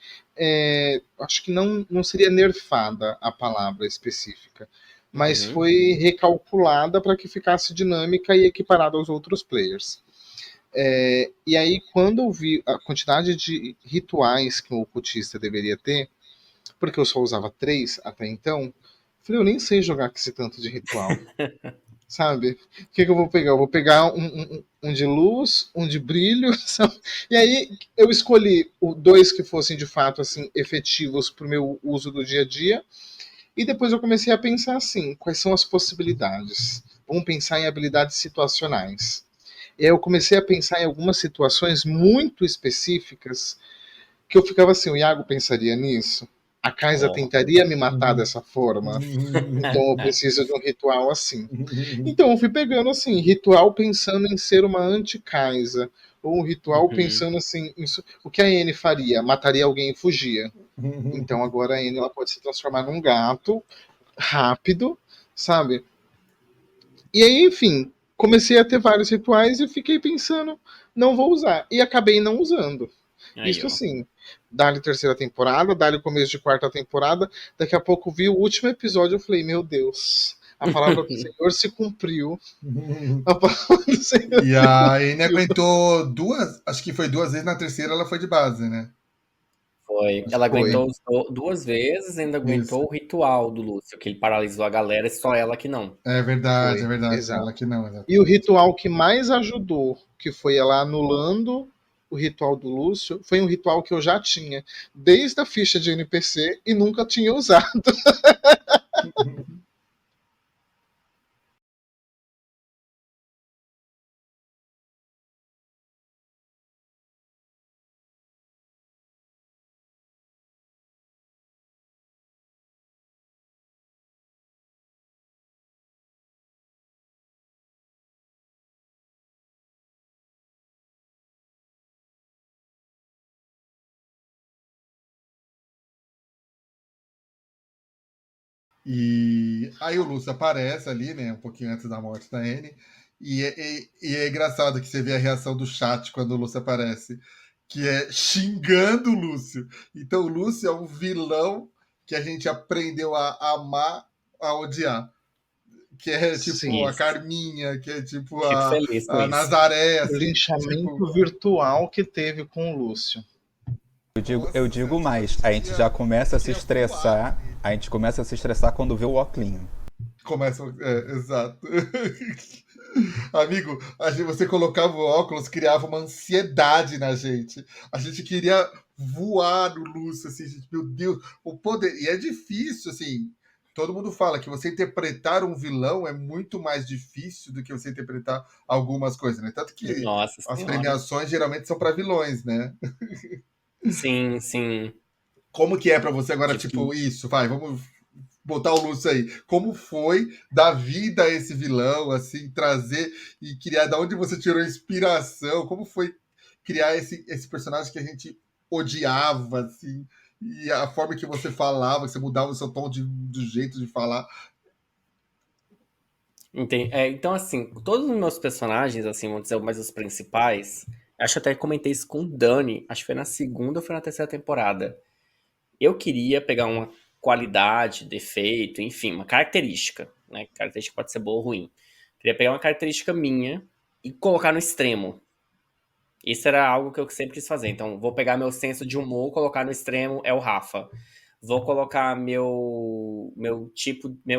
Acho que não seria nerfada a palavra específica. Mas Uhum. foi recalculada para que ficasse dinâmica e equiparada aos outros players. E aí, quando eu vi a quantidade de rituais que o ocultista deveria ter, porque eu só usava 3 até então, falei, eu nem sei jogar com esse tanto de ritual, sabe? O que eu vou pegar? Eu vou pegar um de luz, um de brilho, sabe? E aí eu escolhi dois que fossem de fato assim efetivos para o meu uso do dia a dia. E depois eu comecei a pensar assim, quais são as possibilidades? Vamos pensar em habilidades situacionais. E aí eu comecei a pensar em algumas situações muito específicas que eu ficava assim, o Iago pensaria nisso? A Kaisa Ó. tentaria me matar Uhum. dessa forma? Então eu Uhum. preciso de um ritual assim. Uhum. Então eu fui pegando assim, ritual pensando em ser uma anti-Kaisa. Ou um ritual Uhum. pensando assim, o que a N faria? Mataria alguém e fugia. Uhum. Então agora a N ela pode se transformar num gato rápido, sabe? E aí, enfim, comecei a ter vários rituais e fiquei pensando, não vou usar. E acabei não usando. Aí, Isso ó. assim, dá-lhe terceira temporada, dá-lhe começo de quarta temporada. Daqui a pouco vi o último episódio, eu falei, meu Deus, a palavra do Senhor se cumpriu. A palavra do Senhor E se a N cumpriu. aguentou duas, acho que foi 2 vezes, na terceira ela foi de base, né? Foi. Ela Foi. aguentou duas vezes, ainda Isso. aguentou o ritual do Lúcio, que ele paralisou a galera, e só ela que não. É Foi, verdade. exato. Ela que não, E o exatamente. ritual que mais ajudou, que foi ela anulando o ritual do Lúcio, foi um ritual que eu já tinha desde a ficha de NPC e nunca tinha usado. E aí o Lúcio aparece ali, né, um pouquinho antes da morte da Anne, e é engraçado que você vê a reação do chat quando o Lúcio aparece, que é xingando o Lúcio. Então o Lúcio é um vilão que a gente aprendeu a amar, a odiar. Que é tipo Sim. a Isso. Carminha, que é tipo Fico feliz com a isso. Nazaré, O assim, tipo, linchamento virtual que teve com o Lúcio. Eu digo mais, a gente já começa a se estressar, a gente começa a se estressar quando vê o óculinho. começa. Exato. Amigo, você colocava o óculos, criava uma ansiedade na gente. A gente queria voar no Lúcio, assim, gente, meu Deus, o poder. E é difícil, assim. Todo mundo fala que você interpretar um vilão é muito mais difícil do que você interpretar algumas coisas, né? Tanto que Nossa as senhora. premiações geralmente são para vilões, né? Sim, sim. Como que é para você agora, Tive que. tipo, isso? Vai, vamos botar o Lúcio aí. Como foi dar vida a esse vilão, assim, trazer e criar, da onde você tirou inspiração? Como foi criar esse personagem que a gente odiava, assim, e a forma que você falava, que você mudava o seu tom do jeito de falar. Então, assim, todos os meus personagens, assim, vamos dizer, mais os principais, acho que até comentei isso com o Dani, acho que foi na segunda ou foi na terceira temporada. Eu queria pegar uma qualidade, defeito, enfim, uma característica, né? Característica pode ser boa ou ruim. Queria pegar uma característica minha e colocar no extremo. Isso era algo que eu sempre quis fazer. Então, vou pegar meu senso de humor, colocar no extremo, é o Rafa. Vou colocar meu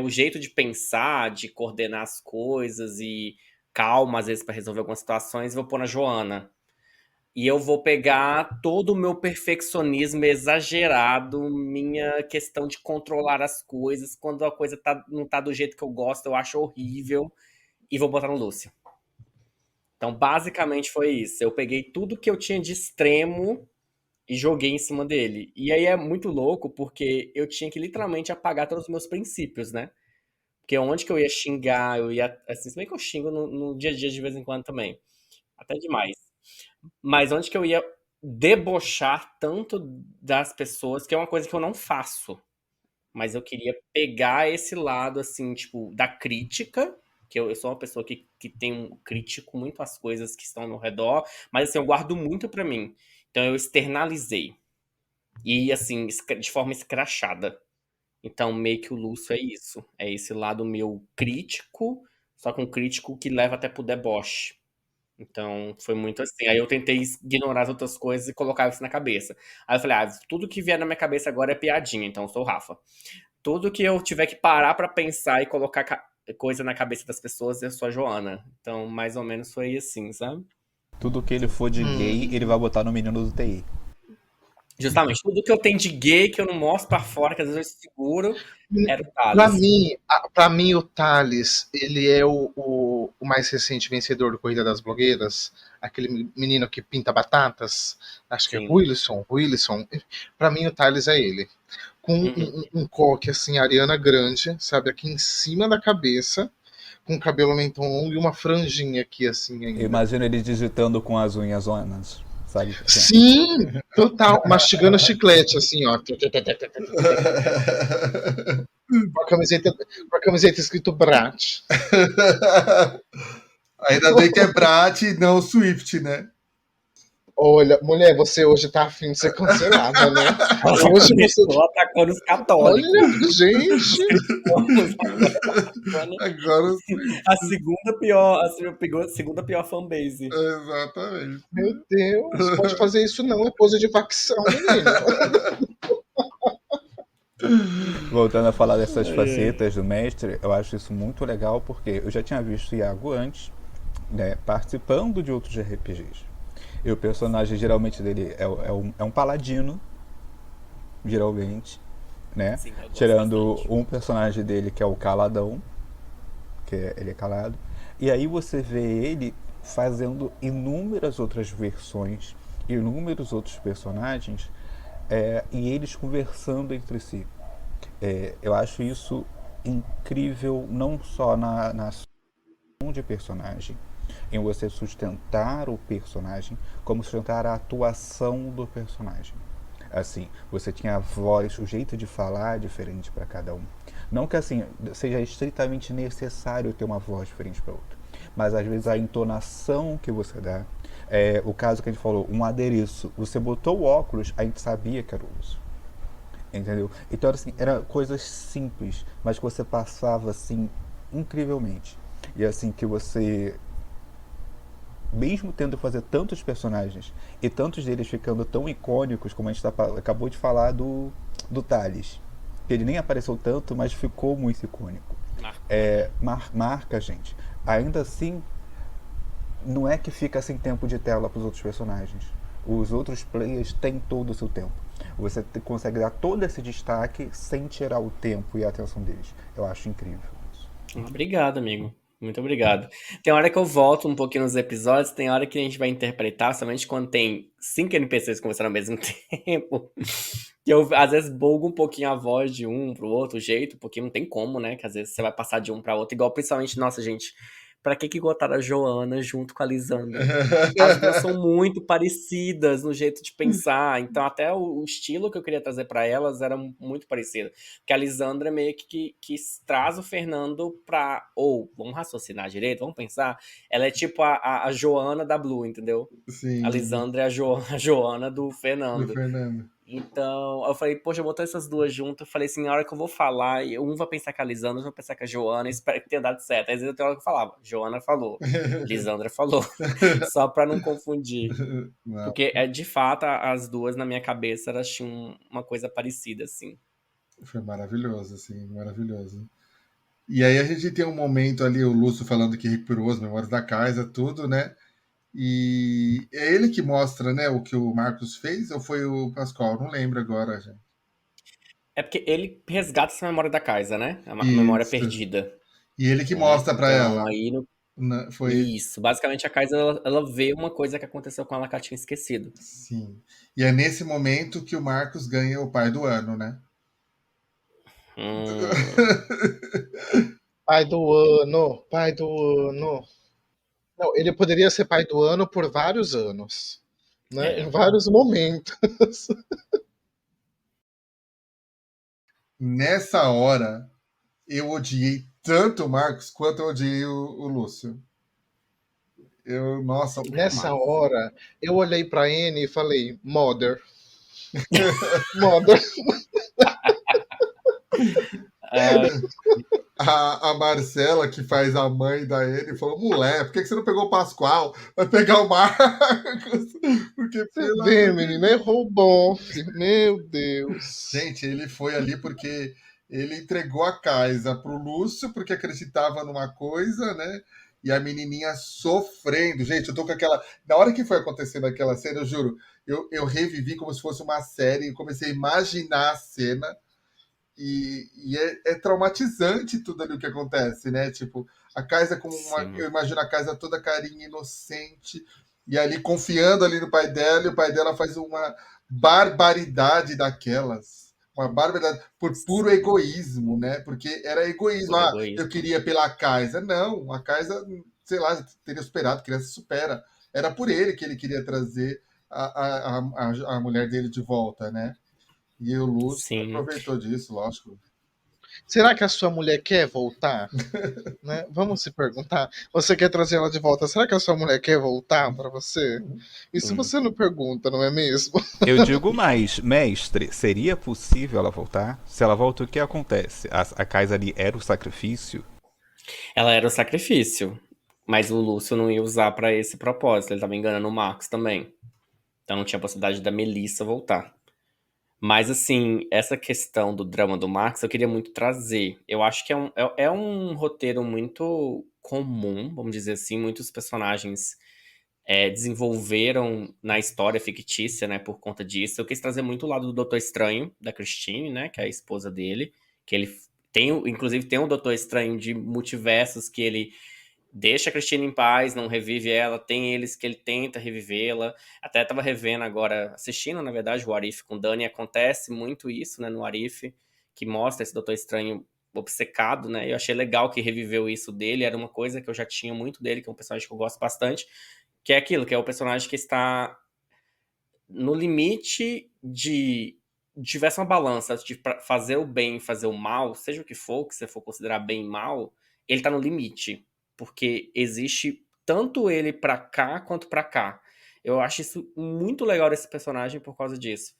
jeito de pensar, de coordenar as coisas e calma, às vezes, para resolver algumas situações, vou pôr na Joana. E eu vou pegar todo o meu perfeccionismo exagerado, minha questão de controlar as coisas, quando a coisa não tá do jeito que eu gosto, eu acho horrível, e vou botar no Lúcio. Então, basicamente foi isso. Eu peguei tudo que eu tinha de extremo e joguei em cima dele. E aí é muito louco, porque eu tinha que literalmente apagar todos os meus princípios, né? Porque onde que eu ia xingar, eu ia. Assim, se bem que eu xingo no dia a dia de vez em quando também. Até demais. Mas onde que eu ia debochar tanto das pessoas, que é uma coisa que eu não faço. Mas eu queria pegar esse lado, assim, tipo, da crítica, que eu sou uma pessoa que tem um crítico muito às coisas que estão ao meu redor, mas assim, eu guardo muito pra mim. Então eu externalizei. E assim, de forma escrachada. Então, meio que o Lúcio é isso. É esse lado meu crítico, só que um crítico que leva até pro deboche. Então, foi muito assim. Aí eu tentei ignorar as outras coisas e colocar isso na cabeça. Aí eu falei, tudo que vier na minha cabeça agora é piadinha, então eu sou o Rafa. Tudo que eu tiver que parar pra pensar e colocar coisa na cabeça das pessoas, eu sou a Joana. Então, mais ou menos foi assim, sabe? Tudo que ele for de gay, ele vai botar no menino do TI. Justamente, tudo que eu tenho de gay, que eu não mostro pra fora, que às vezes eu seguro, era o Para Thales. mim, para mim, o Thales, ele é o mais recente vencedor do Corrida das Blogueiras, aquele menino que pinta batatas, acho que é Sim. Wilson. Para mim, o Thales é ele. Com Uhum. um coque assim, Ariana Grande, sabe, aqui em cima da cabeça, com cabelo mentão longo e uma franjinha aqui assim Eu ainda. imagino ele digitando com as unhas zonas, sabe? Assim. Sim, total, mastigando chiclete assim, ó. Com a camiseta escrito Brat. Ainda bem que é Brat e não Swift, né? Olha, mulher, você hoje tá afim de ser cancelada, né? Ela Hoje você. começou atacando os católicos. Olha, gente! Cristãos, agora tá atacando Agora a segunda pior, a segunda pior fanbase. exatamente. Meu Deus, pode fazer isso não, é pose de facção, menino. Voltando a falar dessas Ai, ai. facetas do mestre, eu acho isso muito legal porque eu já tinha visto o Iago antes, né, participando de outros RPGs. E o personagem geralmente dele é um paladino, geralmente, né? Sim, eu gosto Tirando bastante. um personagem dele que é o Caladão, ele é calado. E aí você vê ele fazendo inúmeras outras versões, inúmeros outros personagens, e eles conversando entre si. Eu acho isso incrível, não só na ação de personagem, em você sustentar o personagem, como sustentar a atuação do personagem. Assim, você tinha a voz, o jeito de falar diferente para cada um. Não que assim seja estritamente necessário ter uma voz diferente para outro, mas às vezes a entonação que você dá, o caso que a gente falou, um adereço, você botou o óculos, a gente sabia que era o uso. Entendeu? Então assim, eram coisas simples, mas que você passava assim incrivelmente. E assim que você, mesmo tendo que fazer tantos personagens e tantos deles ficando tão icônicos, como a gente acabou de falar do Thales, que ele nem apareceu tanto, mas ficou muito icônico. Marcou, né? Marca a gente. Ainda assim, não é que fica sem tempo de tela para os outros personagens. Os outros players têm todo o seu tempo. Você consegue dar todo esse destaque sem tirar o tempo e a atenção deles. Eu acho incrível isso. Obrigado, amigo. Muito obrigado. Tem hora que eu volto um pouquinho nos episódios, tem hora que a gente vai interpretar, somente quando tem 5 NPCs conversando ao mesmo tempo, que eu às vezes bugo um pouquinho a voz de um pro outro, o jeito, porque não tem como, né? Que às vezes você vai passar de um pra outro, igual principalmente, nossa, gente, pra que botaram a Joana junto com a Lisandra? As duas são muito parecidas no jeito de pensar, então até o estilo que eu queria trazer pra elas era muito parecido. Porque a Lisandra meio que traz o Fernando pra. Ou, vamos raciocinar direito, vamos pensar. Ela é tipo a Joana da Blue, entendeu? A Sim, Lisandra é a Joana do do Fernando. Fernando. Então, eu falei, poxa, eu botar essas duas juntas. Eu falei assim, na hora que eu vou falar, um vai pensar que é a Lisandra, outro vai pensar que é a Joana, espero que tenha dado certo. Às vezes eu tenho hora que eu falava, Joana falou, Lisandra falou, só pra não confundir. Não, Porque, de fato, as duas na minha cabeça, elas tinham uma coisa parecida, assim. foi maravilhoso, assim, maravilhoso. E aí a gente tem um momento ali, o Lúcio falando que recuperou as memórias da casa, tudo, né? E é ele que mostra, né, o que o Marcos fez, ou foi o Pascoal? Não lembro agora, gente. É porque ele resgata essa memória da Kaisa, né? A memória Isso. perdida, E ele que né? mostra pra Então, ela. aí, Foi, isso. Basicamente, a Kaisa, ela vê uma coisa que aconteceu com ela que ela tinha esquecido. sim. E é nesse momento que o Marcos ganha o pai do ano, né? Hum, Pai do ano, pai do ano. Não, ele poderia ser pai do ano por vários anos, né? Em é. vários momentos. Nessa hora, eu odiei tanto o Marcos quanto eu odiei o Lúcio. Nossa, Nessa Mas, hora, eu olhei pra Anne e falei, Mother, Mother. ai, a Marcela, que faz a mãe da Anne, falou: mulher, por que você não pegou o Pascoal? Vai pegar o Marcos. Porque, Você pelo vê, amor de menina, errou o bofe. Meu Deus. gente, ele foi ali porque ele entregou a Kaisa pro Lúcio, porque acreditava numa coisa, né? E a menininha sofrendo. Gente, eu tô com aquela. Na hora que foi acontecendo aquela cena, eu juro, eu revivi como se fosse uma série, eu comecei a imaginar a cena. E é traumatizante tudo ali o que acontece, né? Tipo, a Kaisa como uma. sim. Eu imagino a Kaisa toda carinha, inocente, e ali confiando ali no pai dela, e o pai dela faz uma barbaridade daquelas. Uma barbaridade por puro Sim, egoísmo, né? Porque era egoísmo. por Ah, eu egoísmo. queria pela Kaisa. Não, a Kaisa, sei lá, teria superado, criança supera. Era por ele que ele queria trazer a mulher dele de volta, né? E o Lúcio Sim. aproveitou disso, lógico. Será que a sua mulher quer voltar? Né? Vamos se perguntar. Você quer trazer ela de volta? Será que a sua mulher quer voltar para você? E se Hum. você não pergunta, não é mesmo? Eu digo mais, mestre, seria possível ela voltar? Se ela volta, o que acontece? A Kais ali era o sacrifício? Ela era o sacrifício, mas o Lúcio não ia usar pra esse propósito. Ele tava enganando o Marcos também. Então não tinha possibilidade da Melissa voltar. Mas, assim, essa questão do drama do Marcos eu queria muito trazer. Eu acho que é um roteiro muito comum, vamos dizer assim. Muitos personagens desenvolveram na história fictícia, né, por conta disso. Eu quis trazer muito o lado do Doutor Estranho, da Christine, né, que é a esposa dele, que ele inclusive tem um Doutor Estranho de multiversos que ele deixa a Christine em paz, não revive ela, tem eles que ele tenta revivê-la. Até tava revendo agora, assistindo, na verdade, o Arif com Dani, acontece muito isso, né, no Arif, que mostra esse Doutor Estranho obcecado, né? Eu achei legal que reviveu isso dele, era uma coisa que eu já tinha muito dele, que é um personagem que eu gosto bastante, que é aquilo, que é o personagem que está no limite de tivesse uma balança de fazer o bem e fazer o mal, seja o que for, que você for considerar bem e mal, ele tá no limite, porque existe tanto ele pra cá quanto pra cá. Eu acho isso muito legal desse personagem por causa disso.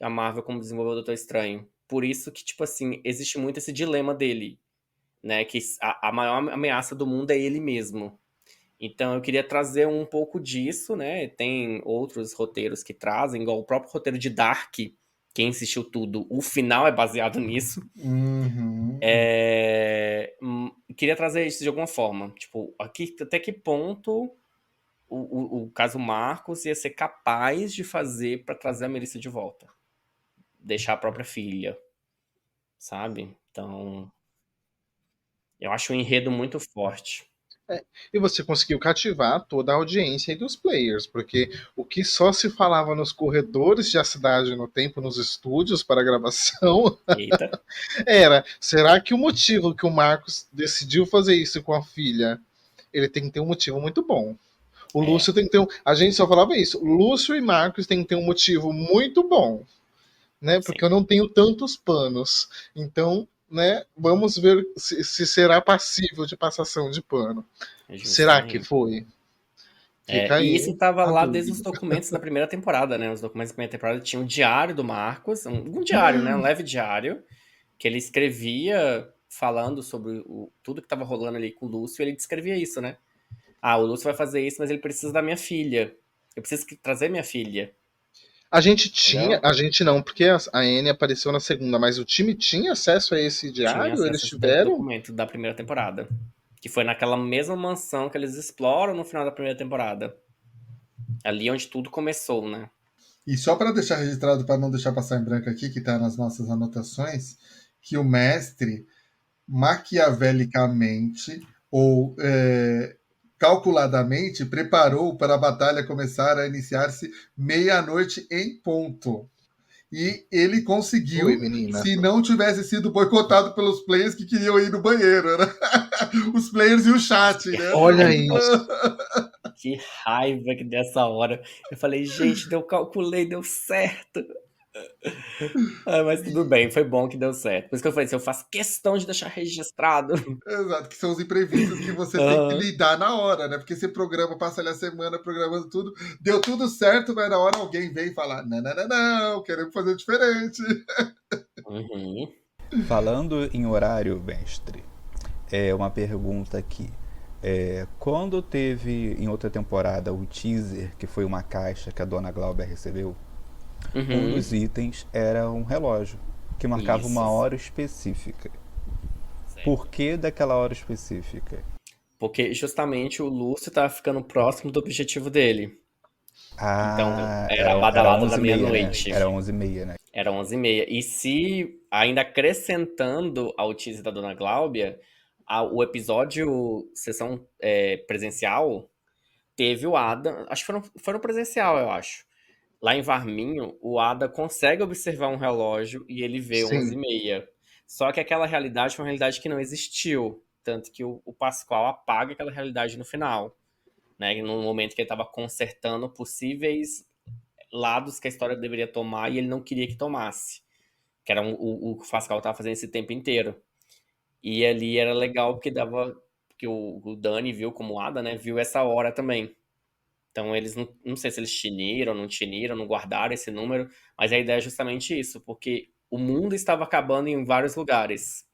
A Marvel como desenvolveu o Doutor Estranho. Por isso que, tipo assim, existe muito esse dilema dele, né? Que a maior ameaça do mundo é ele mesmo. Então eu queria trazer um pouco disso, né? Tem outros roteiros que trazem, igual o próprio roteiro de Dark, quem assistiu tudo, o final é baseado nisso. Uhum. Queria trazer isso de alguma forma. Tipo, aqui, até que ponto o caso Marcos ia ser capaz de fazer para trazer a Melissa de volta? Deixar a própria filha, sabe? Então, eu acho o enredo muito forte. E você conseguiu cativar toda a audiência e dos players, porque o que só se falava nos corredores de A Cidade no Tempo, nos estúdios para gravação, Eita. era: será que o motivo que o Marcos decidiu fazer isso com a filha, ele tem que ter um motivo muito bom? O É, Lúcio tem que ter um. A gente só falava isso. Lúcio e Marcos tem que ter um motivo muito bom, né? sim, Porque eu não tenho tantos panos. Então, né? Vamos ver se será passível de passação de pano. Será que justamente. foi? Fica E isso aí estava a lá desde os dúvida. documentos da primeira temporada, né? Os documentos da primeira temporada tinham o diário do Marcos, um diário, né? Um leve diário, que ele escrevia falando sobre tudo que estava rolando ali com o Lúcio, e ele descrevia isso, né? Ah, o Lúcio vai fazer isso, mas ele precisa da minha filha. Eu preciso trazer minha filha, A gente tinha, entendeu? a gente não, porque a Anne apareceu na segunda, mas o time tinha acesso a esse Tinha diário? Eles acesso a esse tiveram? documento da primeira temporada. Que foi naquela mesma mansão que eles exploram no final da primeira temporada. Ali onde tudo começou, né? E só para deixar registrado, para não deixar passar em branco aqui, que está nas nossas anotações, que o mestre maquiavelicamente ou calculadamente preparou para a batalha começar a iniciar-se meia-noite em ponto. E ele Oi, conseguiu, menina. se não tivesse sido boicotado pelos players que queriam ir no banheiro, né? Os players e o Nossa, chat, que né? Olha raiva. isso. Que raiva que dessa hora. Eu falei, gente, eu calculei, deu certo. Ah, mas tudo bem, foi bom que deu certo. Por isso que eu falei assim, eu faço questão de deixar registrado. Exato, que são os imprevistos que você tem que Aham. lidar na hora, né? Porque você programa, passa ali a semana programando tudo, deu tudo certo, mas na hora alguém vem e fala: não, não, não, não, queremos fazer diferente. Uhum. Falando em horário, mestre, é uma pergunta aqui. Quando teve em outra temporada o teaser, que foi uma caixa que a dona Glauber recebeu, um Uhum. dos itens era um relógio que marcava Isso. uma hora específica. Por que daquela hora específica? Porque justamente o Lúcio tava ficando próximo do objetivo dele. Então, Ah, era a era badalada da 11h30, né? meia-noite. Era 11h30, né? Era 11h30. E se, ainda acrescentando ao teaser da Dona Gláudia, o episódio sessão presencial, teve o Adam, acho que foi no presencial, eu acho. Lá em Varminho, o Ada consegue observar um relógio e ele vê Sim. 11h30. Só que aquela realidade foi uma realidade que não existiu. Tanto que o Pascoal apaga aquela realidade no final. Né? No momento que ele estava consertando possíveis lados que a história deveria tomar e ele não queria que tomasse. que era o que o Pascal tava fazendo esse tempo inteiro. E ali era legal porque dava. Porque o Dani viu como Ada, né? Viu essa hora também. Então eles não sei se eles tiniram, não tiniram, não guardaram esse número, mas a ideia é justamente isso, porque o mundo estava acabando em vários lugares.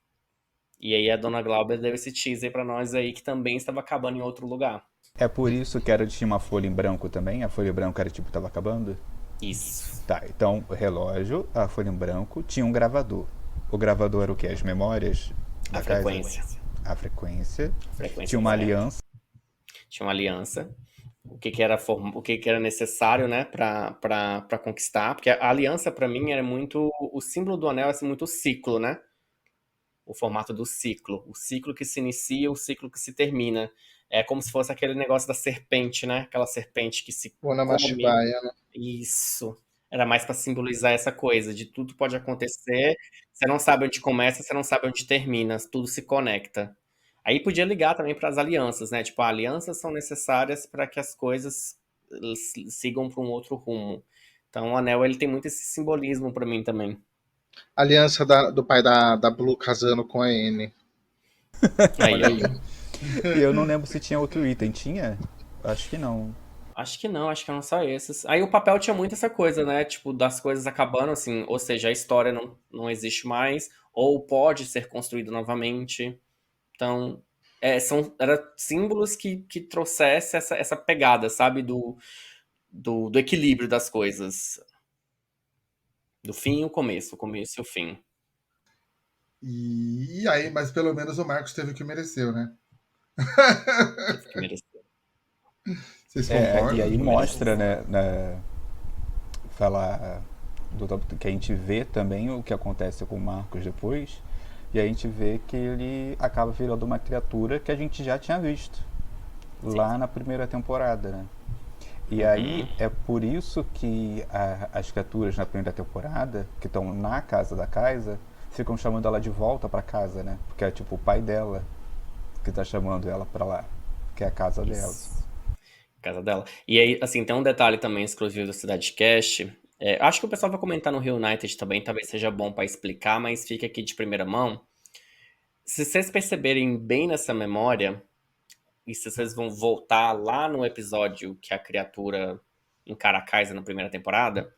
E aí a Dona Glauber deu esse teaser pra nós aí que também estava acabando em outro lugar. É por isso que tinha uma folha em branco também? A folha em branco era tipo, tava acabando? Isso. Tá, então o relógio, a folha em branco, tinha um gravador. O gravador era o quê? As memórias da A casa? frequência. A frequência. A frequência Tinha uma certa. aliança. Tinha uma aliança. O que era necessário, né, para conquistar, porque a aliança para mim era muito o símbolo do anel, é assim, muito o ciclo, né? O formato do ciclo, o ciclo que se inicia, o ciclo que se termina. É como se fosse aquele negócio da serpente, né? Aquela serpente que se Pô, na come. Mashibaya, né? Isso. Era mais para simbolizar essa coisa de tudo pode acontecer, você não sabe onde começa, você não sabe onde termina, tudo se conecta. Aí podia ligar também para as alianças, né? Tipo, alianças são necessárias para que as coisas sigam para um outro rumo. Então, o anel ele tem muito esse simbolismo para mim também. Aliança do pai da Blue casando com a N. Aí, Olha ó. aí. E eu não lembro se tinha outro item. Tinha? Acho que não. Acho que não, acho que eram só esses. Aí o papel tinha muito essa coisa, né? Tipo, das coisas acabando, assim, ou seja, a história não existe mais, ou pode ser construída novamente. Então, era símbolos que trouxesse essa pegada, sabe? Do equilíbrio das coisas. Do fim e o começo e o fim. E aí, mas pelo menos o Marcos teve o que mereceu, né? Teve que merecer. Vocês E concordam? aí Que merecer. mostra, né, falar que a gente vê também o que acontece com o Marcos depois, e a gente vê que ele acaba virando uma criatura que a gente já tinha visto lá na primeira temporada, né? E aí é por isso que as criaturas na primeira temporada, que estão na casa da Kaisa, ficam chamando ela de volta pra casa, né? Porque é tipo o pai dela que tá chamando ela pra lá, que é a casa dela. Isso. Casa dela. E aí, assim, tem um detalhe também exclusivo do Cidade Cast. Acho que o pessoal vai comentar no Rio United também, talvez seja bom pra explicar, mas fica aqui de primeira mão. Se vocês perceberem bem nessa memória, e se vocês vão voltar lá no episódio que a criatura encara a Kaisa na primeira temporada,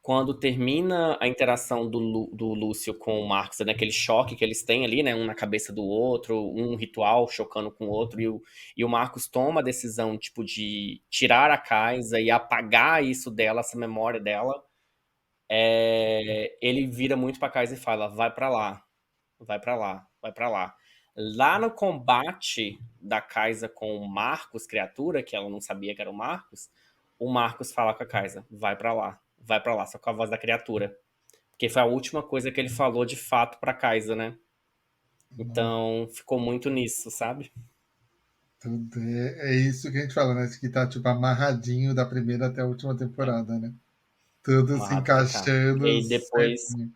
quando termina a interação do Lúcio com o Marcos, é naquele choque que eles têm ali, né? Um na cabeça do outro, um ritual chocando com o outro, e o Marcos toma a decisão, tipo, de tirar a Kaisa e apagar isso dela, essa memória dela. Ele vira muito pra Kaisa e fala: vai pra lá, vai pra lá, vai pra lá. Lá no combate da Kaisa com o Marcos, criatura, que ela não sabia que era o Marcos fala com a Kaisa: vai pra lá, só com a voz da criatura. Porque foi a última coisa que ele falou de fato pra Kaisa, né? Então ficou muito nisso, sabe? Tudo é isso que a gente fala, né? Que tá tipo amarradinho da primeira até a última temporada, né? Tudo se Amarrado pra cá. E encaixando aí depois certinho.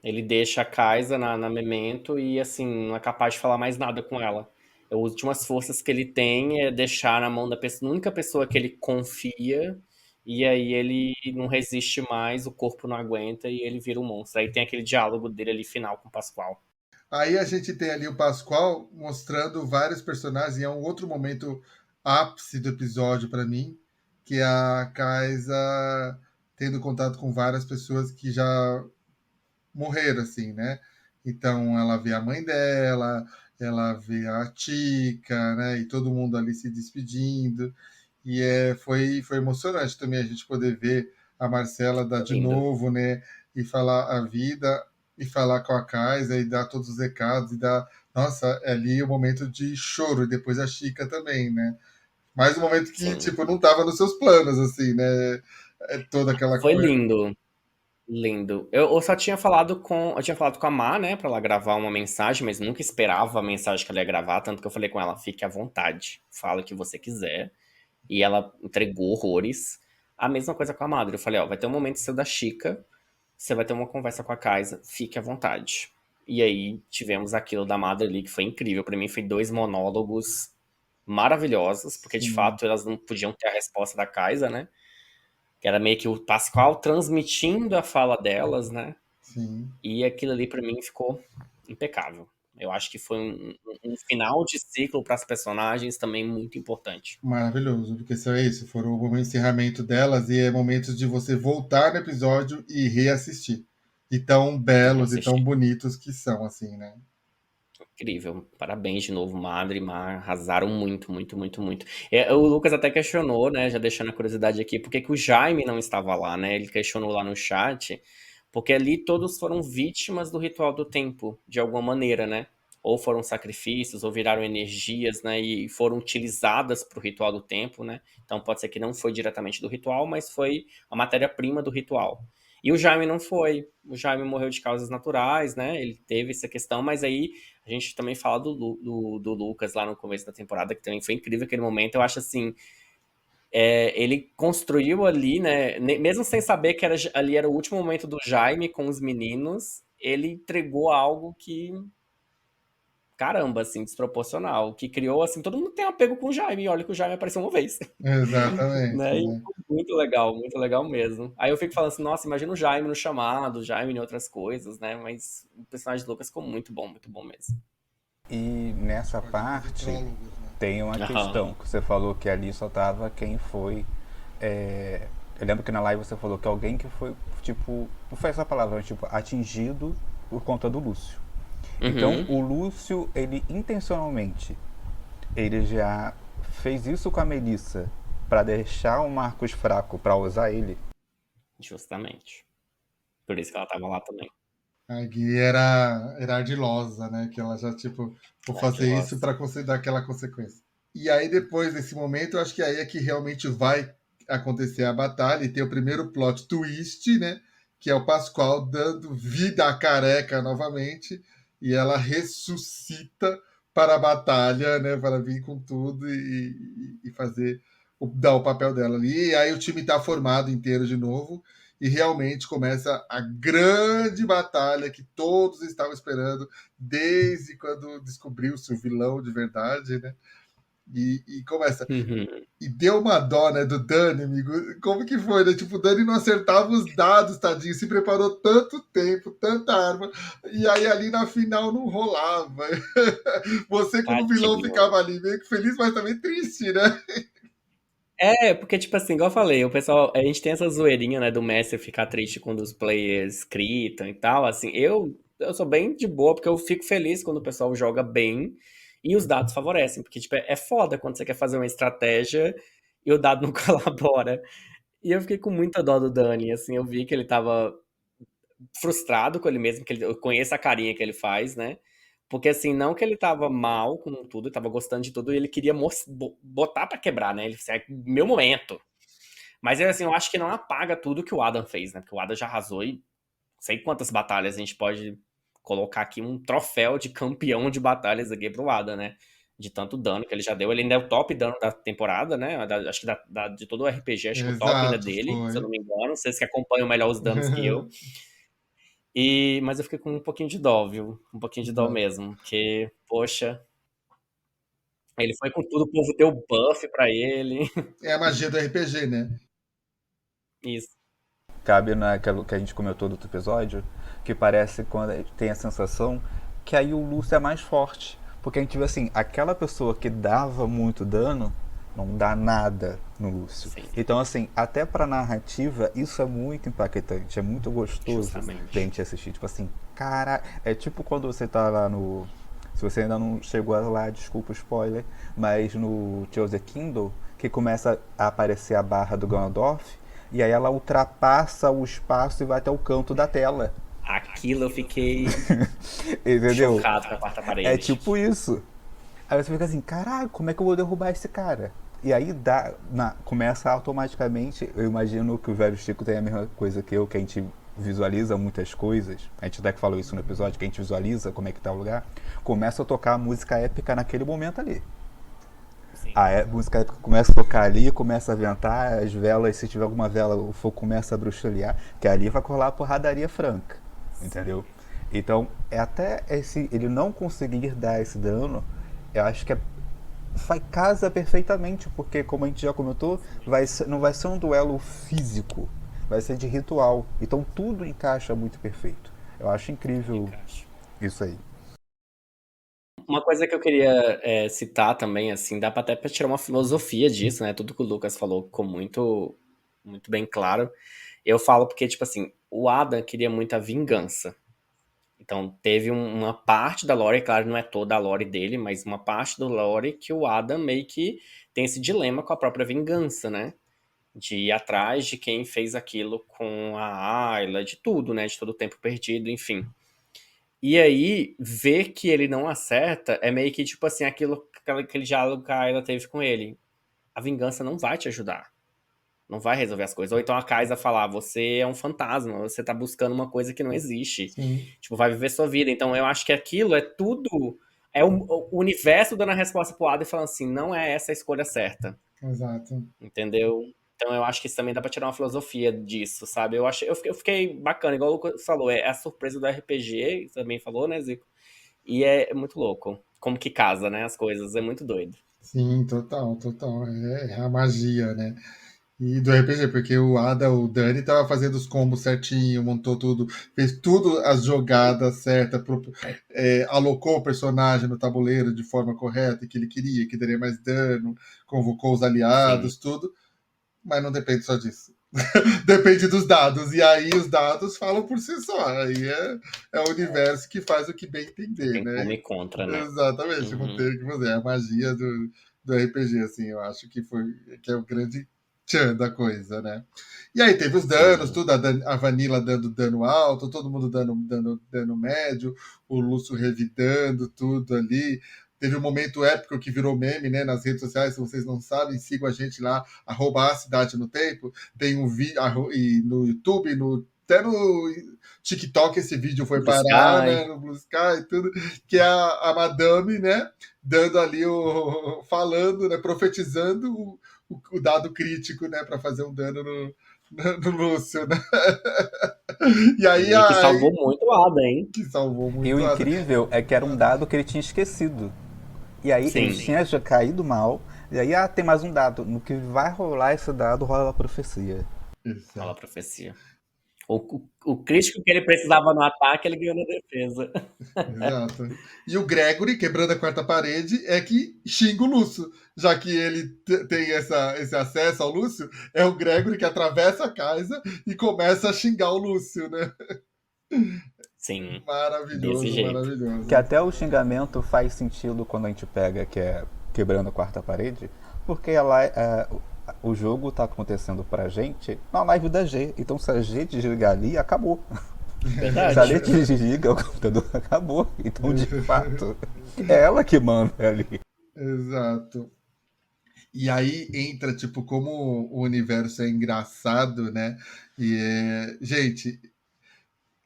ele deixa a Kaisa na Memento e assim, não é capaz de falar mais nada com ela. As últimas forças que ele tem é deixar na mão da pessoa, a única pessoa que ele confia, e aí ele não resiste mais, o corpo não aguenta e ele vira um monstro. Aí tem aquele diálogo dele ali final com o Pascoal. Aí a gente tem ali o Pascoal mostrando vários personagens, e é um outro momento ápice do episódio para mim, que é a Kaisa tendo contato com várias pessoas que já morreram, assim, né? Então ela vê a mãe dela, ela vê a Tica, né? E todo mundo ali se despedindo. E foi emocionante também a gente poder ver a Marcela dar Foi de lindo. novo, né? E falar a vida, e falar com a Kaisa, e dar todos os recados, e dar. Nossa, é ali o momento de choro, e depois a Chica também, né? Mais um momento que, Sim. tipo, não estava nos seus planos, assim, né? É toda aquela Foi coisa. lindo. Lindo. Eu só tinha falado com. Eu tinha falado com a Má, né, pra ela gravar uma mensagem, mas nunca esperava a mensagem que ela ia gravar, tanto que eu falei com ela: fique à vontade, fala o que você quiser. E ela entregou horrores. A mesma coisa com a Madre. Eu falei: ó, vai ter um momento seu da Chica, você vai ter uma conversa com a Kaisa, fique à vontade. E aí tivemos aquilo da Madre ali, que foi incrível. Pra mim, foi 2 monólogos maravilhosos, porque de Sim. fato elas não podiam ter a resposta da Kaisa, né? Que era meio que o Pascoal transmitindo a fala delas, né? Sim. E aquilo ali pra mim ficou impecável. Eu acho que foi um final de ciclo para as personagens também muito importante. Maravilhoso, porque isso é isso, foram o momento de encerramento delas e é momentos de você voltar no episódio e reassistir. E tão E belos e tão reassistir. bonitos que são, assim, né? Incrível. Parabéns de novo, Madre e Mar. Arrasaram muito, muito, muito, muito. O Lucas até questionou, né? Já deixando a curiosidade aqui, por que que o Jaime não estava lá, né? Ele questionou lá no chat, porque ali todos foram vítimas do ritual do tempo, de alguma maneira, né? Ou foram sacrifícios, ou viraram energias, né? E foram utilizadas para o ritual do tempo, né? Então pode ser que não foi diretamente do ritual, mas foi a matéria-prima do ritual. E o Jaime não foi. O Jaime morreu de causas naturais, né? Ele teve essa questão, mas aí a gente também fala do Lucas lá no começo da temporada, que também foi incrível aquele momento. Eu acho assim, ele construiu ali, né? Mesmo sem saber que ali era o último momento do Jaime com os meninos, ele entregou algo que, caramba, assim, desproporcional. Que criou, assim, todo mundo tem um apego com o Jaime. E olha que o Jaime apareceu uma vez. Exatamente, Né? E né? foi muito legal mesmo. Aí eu fico falando assim, nossa, imagina o Jaime no chamado, o Jaime em outras coisas, né? Mas o personagem do Lucas ficou muito bom mesmo. E nessa parte tem uma Aham. questão que você falou que ali só tava quem foi. Eu lembro que na live você falou que alguém que foi, tipo, não foi essa palavra, mas, tipo, atingido por conta do Lúcio. Então Uhum. o Lúcio, ele intencionalmente, ele já fez isso com a Melissa pra deixar o Marcos fraco pra usar ele. Justamente. Por isso que ela tava lá também. A Gui era ardilosa, né? Que ela já, tipo, vou fazer isso Ardilosa. para dar aquela consequência. E aí, depois desse momento, eu acho que aí é que realmente vai acontecer a batalha e tem o primeiro plot twist, né? Que é o Pascoal dando vida à careca novamente e ela ressuscita para a batalha, né? Para vir com tudo e fazer dar o papel dela ali. E aí o time está formado inteiro de novo e realmente começa a grande batalha que todos estavam esperando desde quando descobriu-se o vilão de verdade, né? E começa. Uhum. E deu uma dó, né, do Dani, amigo. Como que foi, né? Tipo, o Dani não acertava os dados, tadinho. Se preparou tanto tempo, tanta arma. E aí ali na final não rolava. Você, como vilão, Tadinho. ficava ali meio que feliz, mas também triste, né? Porque, tipo assim, igual eu falei, o pessoal, a gente tem essa zoeirinha, né, do mestre ficar triste quando os players gritam e tal, assim, eu sou bem de boa, porque eu fico feliz quando o pessoal joga bem e os dados favorecem, porque, tipo, é foda quando você quer fazer uma estratégia e o dado não colabora. E eu fiquei com muita dó do Dani, assim, eu vi que ele tava frustrado com ele mesmo, que eu conheço a carinha que ele faz, né? Porque assim, não que ele tava mal com tudo, ele tava gostando de tudo, e ele queria botar pra quebrar, né? Ele disse, é meu momento. Mas assim, eu acho que não apaga tudo que o Adam fez, né? Porque o Adam já arrasou e não sei quantas batalhas a gente pode colocar aqui um troféu de campeão de batalhas aqui pro Adam, né? De tanto dano que ele já deu. Ele ainda é o top dano da temporada, né? Acho que de todo o RPG, acho que o top ainda é Exato, dele, se eu foi. não me engano. Vocês que acompanham melhor os danos que eu. Mas eu fiquei com um pouquinho de dó, viu? Um pouquinho de dó mesmo. Porque, poxa, ele foi com tudo, o povo deu buff pra ele. É a magia do RPG, né? Isso. Cabe naquilo que a gente comentou do outro episódio, que parece quando a gente tem a sensação que aí o Lúcio é mais forte. Porque a gente vê assim, aquela pessoa que dava muito dano não dá nada no Lúcio. Sim, Então, assim, até pra narrativa, isso é muito impactante, é muito gostoso de a justamente. gente assistir. Tipo assim, cara, é tipo quando você tá lá no. Se você ainda não chegou lá, desculpa o spoiler, mas no Tears of the Kingdom, que começa a aparecer a barra do Ganondorf, e aí ela ultrapassa o espaço e vai até o canto da tela. Aquilo eu fiquei Entendeu? chocado com a quarta É parede. tipo isso. Aí você fica assim, caralho, como é que eu vou derrubar esse cara? E aí começa automaticamente, eu imagino que o velho Chico tem a mesma coisa que eu, que a gente visualiza muitas coisas. A gente até que falou isso no episódio, que a gente visualiza como é que tá o lugar. Começa a tocar a música épica naquele momento ali. Sim. A música épica começa a tocar ali, começa a ventar, as velas, se tiver alguma vela, o fogo começa a bruxulear, que ali vai colar a porradaria franca. Entendeu? Então, é até ele não conseguir dar esse dano, eu acho que casa perfeitamente, porque como a gente já comentou, não vai ser um duelo físico, vai ser de ritual. Então tudo encaixa muito perfeito. Eu acho incrível Encaixa. isso aí. Uma coisa que eu queria citar também, assim, dá pra até pra tirar uma filosofia disso, né? Tudo que o Lucas falou ficou muito, muito bem claro. Eu falo porque, tipo assim, o Adam queria muito a vingança. Então, teve uma parte da lore, claro, não é toda a lore dele, mas uma parte do lore que o Adam meio que tem esse dilema com a própria vingança, né? De ir atrás de quem fez aquilo com a Ayla, de tudo, né? De todo o tempo perdido, enfim. E aí, ver que ele não acerta é meio que tipo assim, aquele diálogo que a Ayla teve com ele. A vingança não vai te ajudar. Não vai resolver as coisas. Ou então a Kaisa falar, você é um fantasma, você tá buscando uma coisa que não existe. Sim, Tipo, vai viver sua vida. Então eu acho que aquilo é tudo. É o universo dando a resposta pro Adam e falando assim, não é essa a escolha certa. exato. Entendeu? Então eu acho que isso também dá pra tirar uma filosofia disso, sabe? Eu fiquei bacana, igual o Lucas falou, é a surpresa do RPG, também falou, né, Zico? E é muito louco. Como que casa, né, as coisas, é muito doido. Sim, total, total. É a magia, né? E do RPG, porque o Dani tava fazendo os combos certinho, montou tudo, fez tudo as jogadas certas, alocou o personagem no tabuleiro de forma correta, que ele queria, que daria mais dano, convocou os Sim, aliados, tudo, mas não depende só disso. Depende dos dados, e aí os dados falam por si só. Aí é o universo que faz o que bem entender, tem né? como e contra, né? Exatamente, não Uhum. tem o que fazer. É a magia do RPG, assim, eu acho que é o grande tchan da coisa, né? E aí teve os danos, Sim, tudo, a Vanilla dando dano alto, todo mundo dando dano médio, o Lúcio revidando tudo ali. Teve um momento épico que virou meme, né, nas redes sociais, se vocês não sabem, sigam a gente lá, @a cidade no tempo. Tem um vídeo e no YouTube, até no TikTok esse vídeo foi Blue parar, Sky, né, no Blue Sky e tudo, que é a Madame, né, dando ali falando, né, profetizando o dado crítico, né, para fazer um dano no Lúcio, né? E aí, e que salvou muito o Ada, hein? que salvou E o muito incrível é que era um dado que ele tinha esquecido. E aí ele Sim, tinha já caído mal. E aí, tem mais um dado. No que vai rolar esse dado, rola a profecia. fala a Exato, profecia. O crítico que ele precisava no ataque, ele ganhou na defesa. exato. E o Gregory, quebrando a quarta parede, é que xinga o Lúcio, já que ele tem esse acesso ao Lúcio, é o Gregory que atravessa a casa e começa a xingar o Lúcio, né? Sim, desse Maravilhoso, jeito. Que maravilhoso. até o xingamento faz sentido quando a gente pega, que é quebrando a quarta parede, porque ela, o jogo tá acontecendo pra gente na live da G. Então se a G desligar ali, acabou. Se a Verdade. G desliga, o computador acabou. Então, de fato, é ela que manda ali. Exato. E aí entra, tipo, como o universo é engraçado, né? Gente,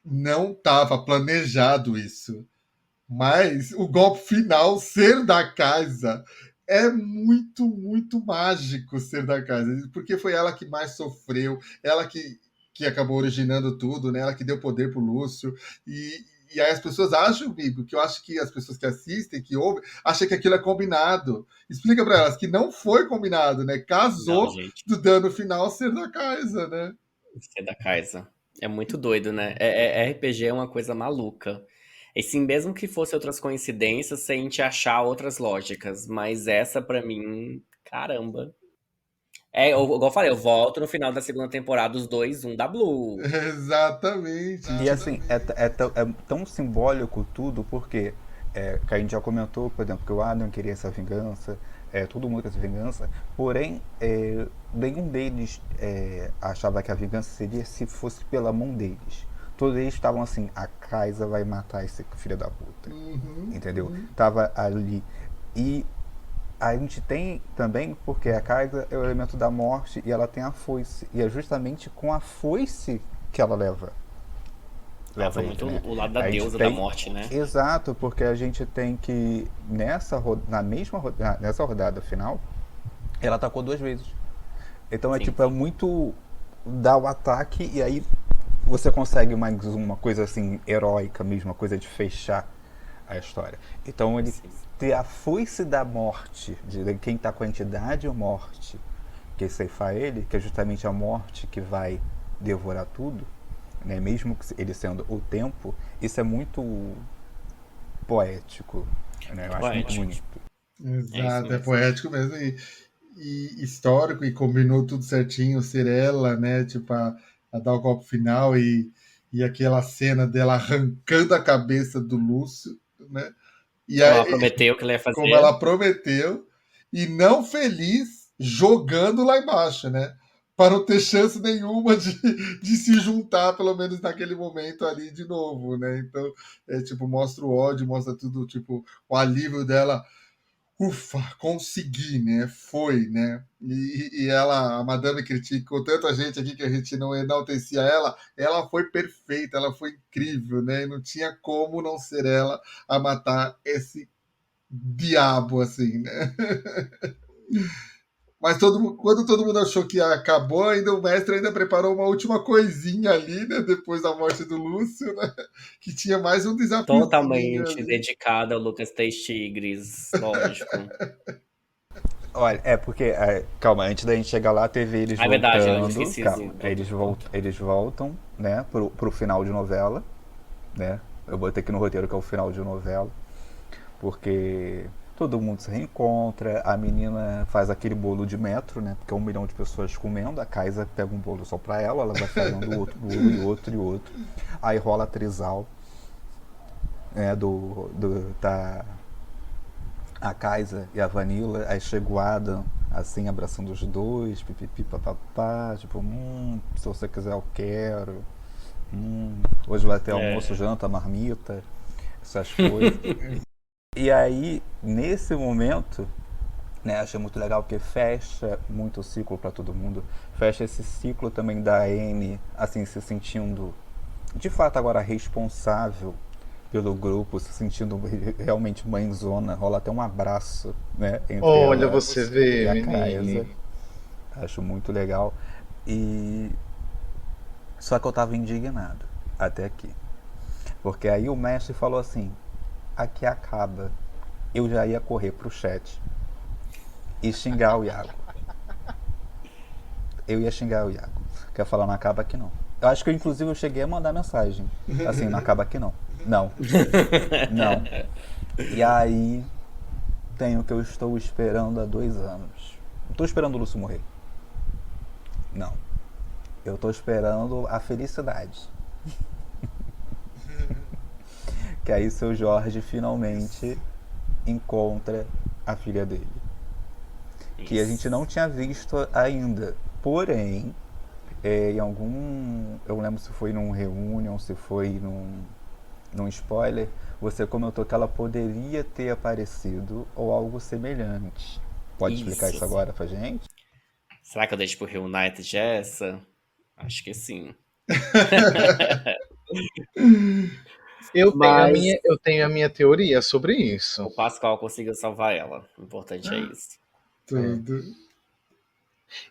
não estava planejado isso. Mas o golpe final, ser da casa, é muito, muito mágico ser da casa. Porque foi ela que mais sofreu, ela que acabou originando tudo, né? Ela que deu poder pro Lúcio. E aí as pessoas acham, amigo, que eu acho que as pessoas que assistem, que ouvem, acham que aquilo é combinado. Explica para elas que não foi combinado, né? Não, Casou gente, do dano final ser da casa, né? isso é da Kaisa. É muito doido, né? RPG é uma coisa maluca. E sim, mesmo que fosse outras coincidências, se a gente achar outras lógicas. Mas essa, pra mim, caramba. Igual eu falei, eu volto no final da segunda temporada, os dois, um da Blue. Exatamente. E assim, é tão simbólico tudo, porque que a gente já comentou, por exemplo, que o Adam queria essa vingança, todo mundo quer essa vingança, porém, nenhum deles achava que a vingança seria se fosse pela mão deles. Todos eles estavam assim, a Kaisa vai matar esse filho da puta. Uhum, Entendeu? uhum. Tava ali. E a gente tem também, porque a Kaisa é o elemento da morte e ela tem a foice. E é justamente com a foice que ela Ela leva foi ele, muito né? o lado da A gente deusa da tem. morte, né? Exato, porque a gente tem que nessa rodada final, ela atacou duas vezes. Então é Sim. tipo, é muito dar o ataque e aí você consegue mais uma coisa assim heróica mesmo, uma coisa de fechar a história. Então ele Sim. ter a foice da morte, de quem está com a entidade ou morte, que ceifar ele, que é justamente a morte que vai devorar tudo, né? Mesmo que ele sendo o tempo, isso é muito poético, né? Eu acho muito Poético. bonito. É isso Exato, é mesmo. poético mesmo e histórico, e combinou tudo certinho, ser ela, né? Tipo, a dar o golpe final e aquela cena dela arrancando a cabeça do Lúcio, né? E Como ela aí, prometeu que ela ia como fazer. ela prometeu, e não feliz jogando lá embaixo, né? Para não ter chance nenhuma de se juntar, pelo menos naquele momento ali de novo, né? Então, tipo, mostra o ódio, mostra tudo, tipo, o alívio dela. Ufa, consegui, né? Foi, né? E ela, a Madame criticou tanta gente aqui que a gente não enaltecia ela foi perfeita, ela foi incrível, né? E não tinha como não ser ela a matar esse diabo, assim, né? Mas quando todo mundo achou que acabou, ainda o mestre ainda preparou uma última coisinha ali, né? Depois da morte do Lúcio, né? Que tinha mais um desafiozinho Totalmente ali. dedicada ao Lucas Três Tigres, lógico. Olha, é porque, calma, antes da gente chegar lá, teve eles Ah, é verdade, eu voltando, esqueci calma, do. eles voltam, né, pro final de novela, né, eu botei aqui no roteiro que é o final de novela, porque todo mundo se reencontra, a menina faz aquele bolo de metro, né, porque é 1 milhão de pessoas comendo, a Kaisa pega um bolo só pra ela vai fazendo outro bolo e outro e outro, aí rola a trisal, né, tá a Kaisa e a Vanilla, aí chega o Adam, assim, abraçando os dois, pipipi, papapá, tipo, se você quiser eu quero, hoje vai ter almoço, É, janta, marmita, essas coisas. E aí, nesse momento, né, achei muito legal porque fecha muito o ciclo para todo mundo, fecha esse ciclo também da Anne, assim, se sentindo, de fato, agora responsável pelo grupo, se sentindo realmente mãezona, rola até um abraço, né, entre Olha, ela você e vê, a Kaisa. menine. Acho muito legal. E só que eu tava indignado até aqui. Porque aí o mestre falou assim: aqui acaba. Eu já ia correr pro chat e xingar o Iago. Eu ia xingar o Iago. Quer falar, não acaba aqui não. Eu acho que inclusive eu cheguei a mandar mensagem. Assim, não acaba aqui não. Não, não. E aí tem o que eu estou esperando há 2 anos. Não estou esperando o Lúcio morrer. Não. Eu estou esperando a felicidade. Que aí seu Jorge finalmente encontra a filha dele. Que a gente não isso. tinha visto ainda. Porém, em algum. Eu não lembro se foi num reunion, se foi num spoiler, você comentou que ela poderia ter aparecido ou algo semelhante. Pode explicar Isso. isso agora pra gente? Será que eu deixo pro Reunited essa? Acho que sim. Mas Eu tenho a minha teoria sobre isso. o Pascoal conseguiu salvar ela. O importante é isso. É. Tudo.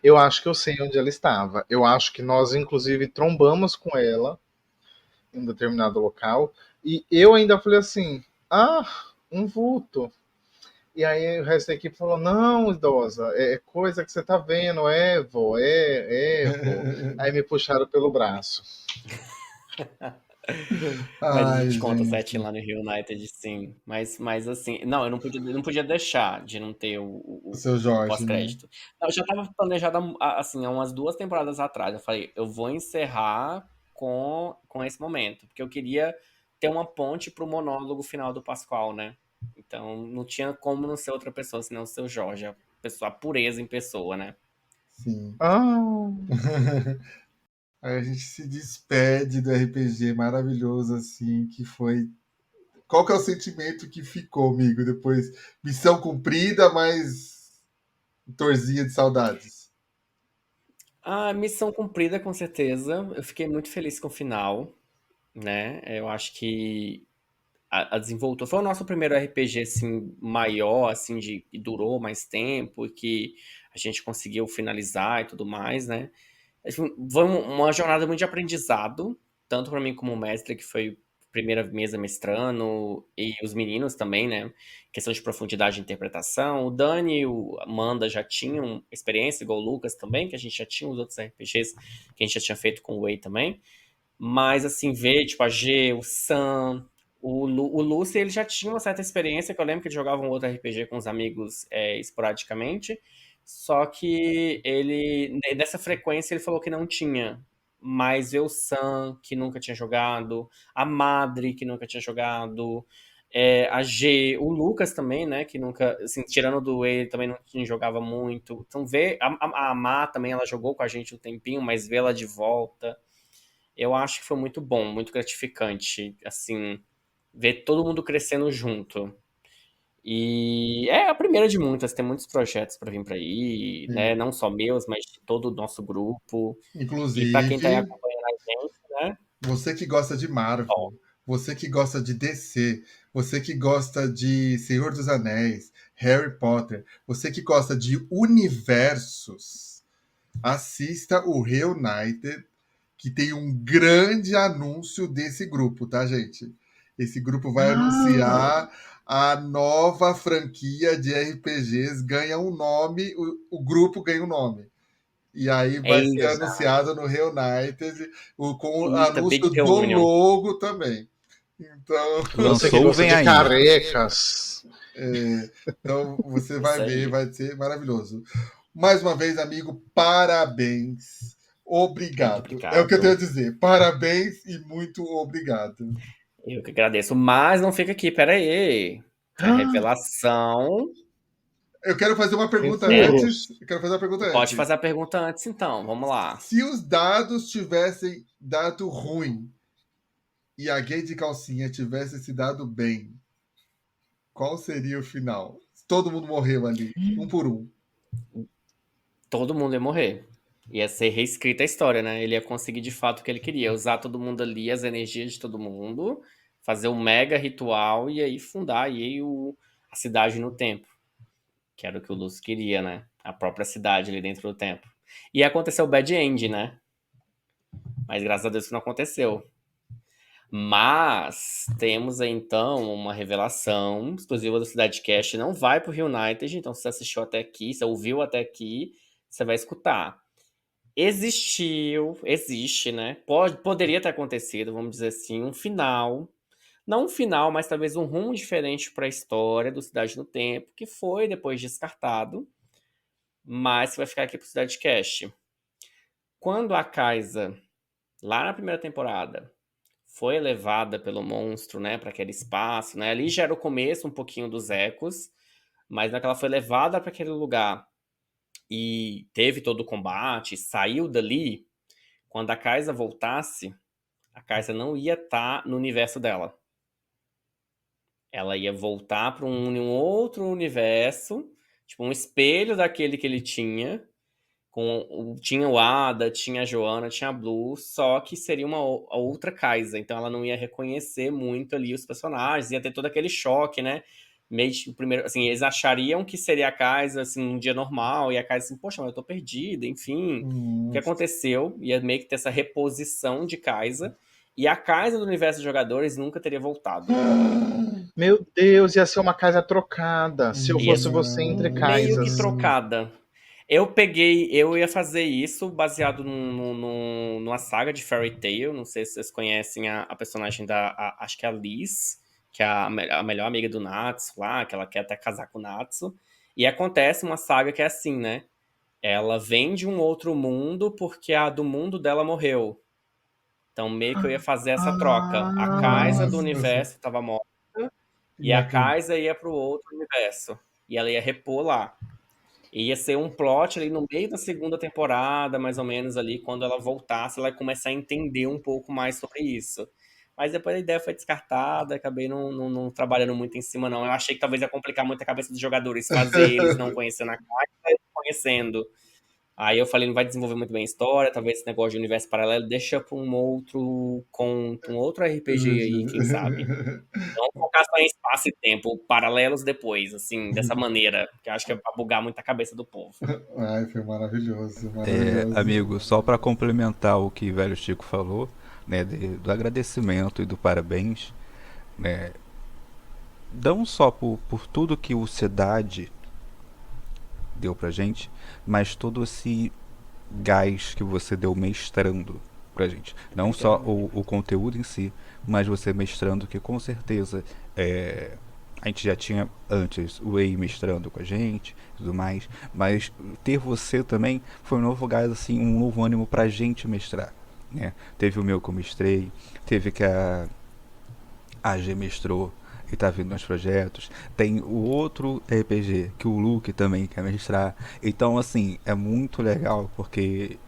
Eu acho que eu sei onde ela estava. Eu acho que nós, inclusive, trombamos com ela em um determinado local. E eu ainda falei assim: ah, um vulto. E aí o resto da equipe falou: não, idosa, é coisa que você tá vendo, vô, vô. Aí me puxaram pelo braço. Mas a Ai, gente conta certinho gente. lá no Reunited, sim. Mas assim, não, eu não podia deixar de não ter O o, seu o Jorge, né? pós-crédito. Não, eu já estava planejado assim, há umas 2 temporadas atrás. Eu falei, eu vou encerrar com esse momento, porque eu queria ter uma ponte pro monólogo final do Pascoal, né? Então não tinha como não ser outra pessoa senão o seu Jorge, a pureza em pessoa, né? Sim. Ah, Aí a gente se despede do RPG maravilhoso, assim, que foi. Qual que é o sentimento que ficou, amigo, depois? Missão cumprida, mas torzinha de saudades. A missão cumprida, com certeza. Eu fiquei muito feliz com o final, né? Eu acho que a Desenvoltura foi o nosso primeiro RPG assim maior, assim de que durou mais tempo e que a gente conseguiu finalizar e tudo mais, né? Assim, foi uma jornada muito de aprendizado, tanto para mim como mestre, que foi primeira mesa mestrando, e os meninos também, né? Questão de profundidade de interpretação. O Dani e o Amanda já tinham experiência, igual o Lucas também, que a gente já tinha os outros RPGs que a gente já tinha feito com o Way também. Mas, assim, ver, tipo, a G, o Sam, o Lúcio, ele já tinha uma certa experiência, que eu lembro que ele jogava um outro RPG com os amigos esporadicamente, só que ele, nessa frequência, ele falou que não tinha. Mas ver o Sam, que nunca tinha jogado, a Madre, que nunca tinha jogado, a G, o Lucas também, né, que nunca, assim, tirando do ele, também não jogava muito. Então, ver, a Má também, ela jogou com a gente um tempinho, mas vê-la de volta, eu acho que foi muito bom, muito gratificante, assim, ver todo mundo crescendo junto. E é a primeira de muitas, tem muitos projetos para vir para aí, né? Sim. Não só meus, mas de todo o nosso grupo. E para quem tá aí Inclusive, acompanhando a gente, né? você que gosta de Ó, Marvel, você que gosta de DC, você que gosta de Senhor dos Anéis, Harry Potter, você que gosta de universos, assista o Reunited, que tem um grande anúncio desse grupo, tá, gente? Esse grupo vai anunciar a nova franquia de RPGs, ganha um nome, o grupo ganha um nome. E aí vai ser eita, anunciado no Reunited com o eita, Big anúncio do Reunion. logo também. Então, Você que Lançou, gosta vem de aí. carecas. então você vai Isso ver, aí. vai ser maravilhoso. Mais uma vez, amigo, parabéns. Muito Obrigado. É o que eu tenho a obrigado. dizer. Parabéns e muito obrigado. Eu que agradeço. Mas não fica aqui, pera aí. Tem a revelação. Eu quero fazer uma pergunta É, antes. Eu quero fazer uma pergunta pode antes. fazer a pergunta antes, então. Vamos lá. Se os dados tivessem dado ruim e a gay de calcinha tivesse se dado bem, qual seria o final? Todo mundo morreu ali, um por um. Todo mundo ia morrer. Ia ser reescrita a história, né? Ele ia conseguir de fato o que ele queria, usar todo mundo ali, as energias de todo mundo, fazer um mega ritual e aí fundar aí a cidade no tempo, que era o que o Lúcio queria, né? A própria cidade ali dentro do tempo. E aconteceu o bad end, né? Mas graças a Deus que não aconteceu. Mas temos aí então uma revelação exclusiva do Cidade Cast. Não vai pro Reunited, então se você assistiu até aqui, se ouviu até aqui, você vai escutar. Existe, né? Poderia ter acontecido, vamos dizer assim, um final. Não um final, mas talvez um rumo diferente para a história do Cidade no Tempo, que foi depois descartado, mas vai ficar aqui pro Cidade Cast. Quando a Kaisa, lá na primeira temporada, foi levada pelo monstro, né, para aquele espaço, né? Ali já era o começo um pouquinho dos ecos, mas naquela foi levada para aquele lugar e teve todo o combate, saiu dali. Quando a Kaisa voltasse, a Kaisa não ia estar no universo dela. Ela ia voltar para um outro universo, tipo um espelho daquele que ele tinha. Tinha o Ada, tinha a Joana, tinha a Blue, só que seria a outra Kaisa. Então ela não ia reconhecer muito ali os personagens, ia ter todo aquele choque, né? Meio que, primeiro, assim, eles achariam que seria a Kaisa, assim, um dia normal, e a Kaisa assim, poxa, mas eu tô perdida, enfim. O que aconteceu? Ia meio que ter essa reposição de Kaisa, e a Kaisa do universo dos jogadores nunca teria voltado. Meu Deus, ia ser uma casa trocada. Se eu Ia fosse ser você entre meio que casas. trocada. Eu ia fazer isso baseado numa saga de Fairy Tail. Não sei se vocês conhecem a personagem acho que é a Liz, que é a melhor amiga do Natsu lá, que ela quer até casar com o Natsu. E acontece uma saga que é assim, né? Ela vem de um outro mundo porque a do mundo dela morreu. Então meio que eu ia fazer essa troca. A Kaisa do Nossa, universo estava morta e a inacreditável. Kaisa ia pro outro universo. E ela ia repor lá. E ia ser um plot ali no meio da segunda temporada, mais ou menos ali, quando ela voltasse, ela ia começar a entender um pouco mais sobre isso. Mas depois a ideia foi descartada, acabei não trabalhando muito em cima, não. Eu achei que talvez ia complicar muito a cabeça dos jogadores, fazer eles não conhecendo a Kaisa, eles conhecendo. Aí eu falei, não vai desenvolver muito bem a história, talvez esse negócio de universo paralelo deixa pra um outro conto, um outro RPG aí, quem sabe. Não focar só em espaço e tempo, paralelos depois, assim, dessa maneira, que eu acho que é pra bugar muito a cabeça do povo. Ai, foi maravilhoso, maravilhoso. Amigo, só para complementar o que o velho Chico falou, né, do agradecimento e do parabéns, né, não só por tudo que o Cidade deu pra gente, mas todo esse gás que você deu mestrando pra gente. Não só o conteúdo em si, mas você mestrando, que com certeza a gente já tinha antes o Whey mestrando com a gente e tudo mais, mas ter você também foi um novo gás, assim, um novo ânimo pra gente mestrar. Né? Teve o meu que eu mestrei, teve que a G mestrou e tá vindo nos projetos. Tem o outro RPG que o Luke também quer mestrar. Então, assim, é muito legal porque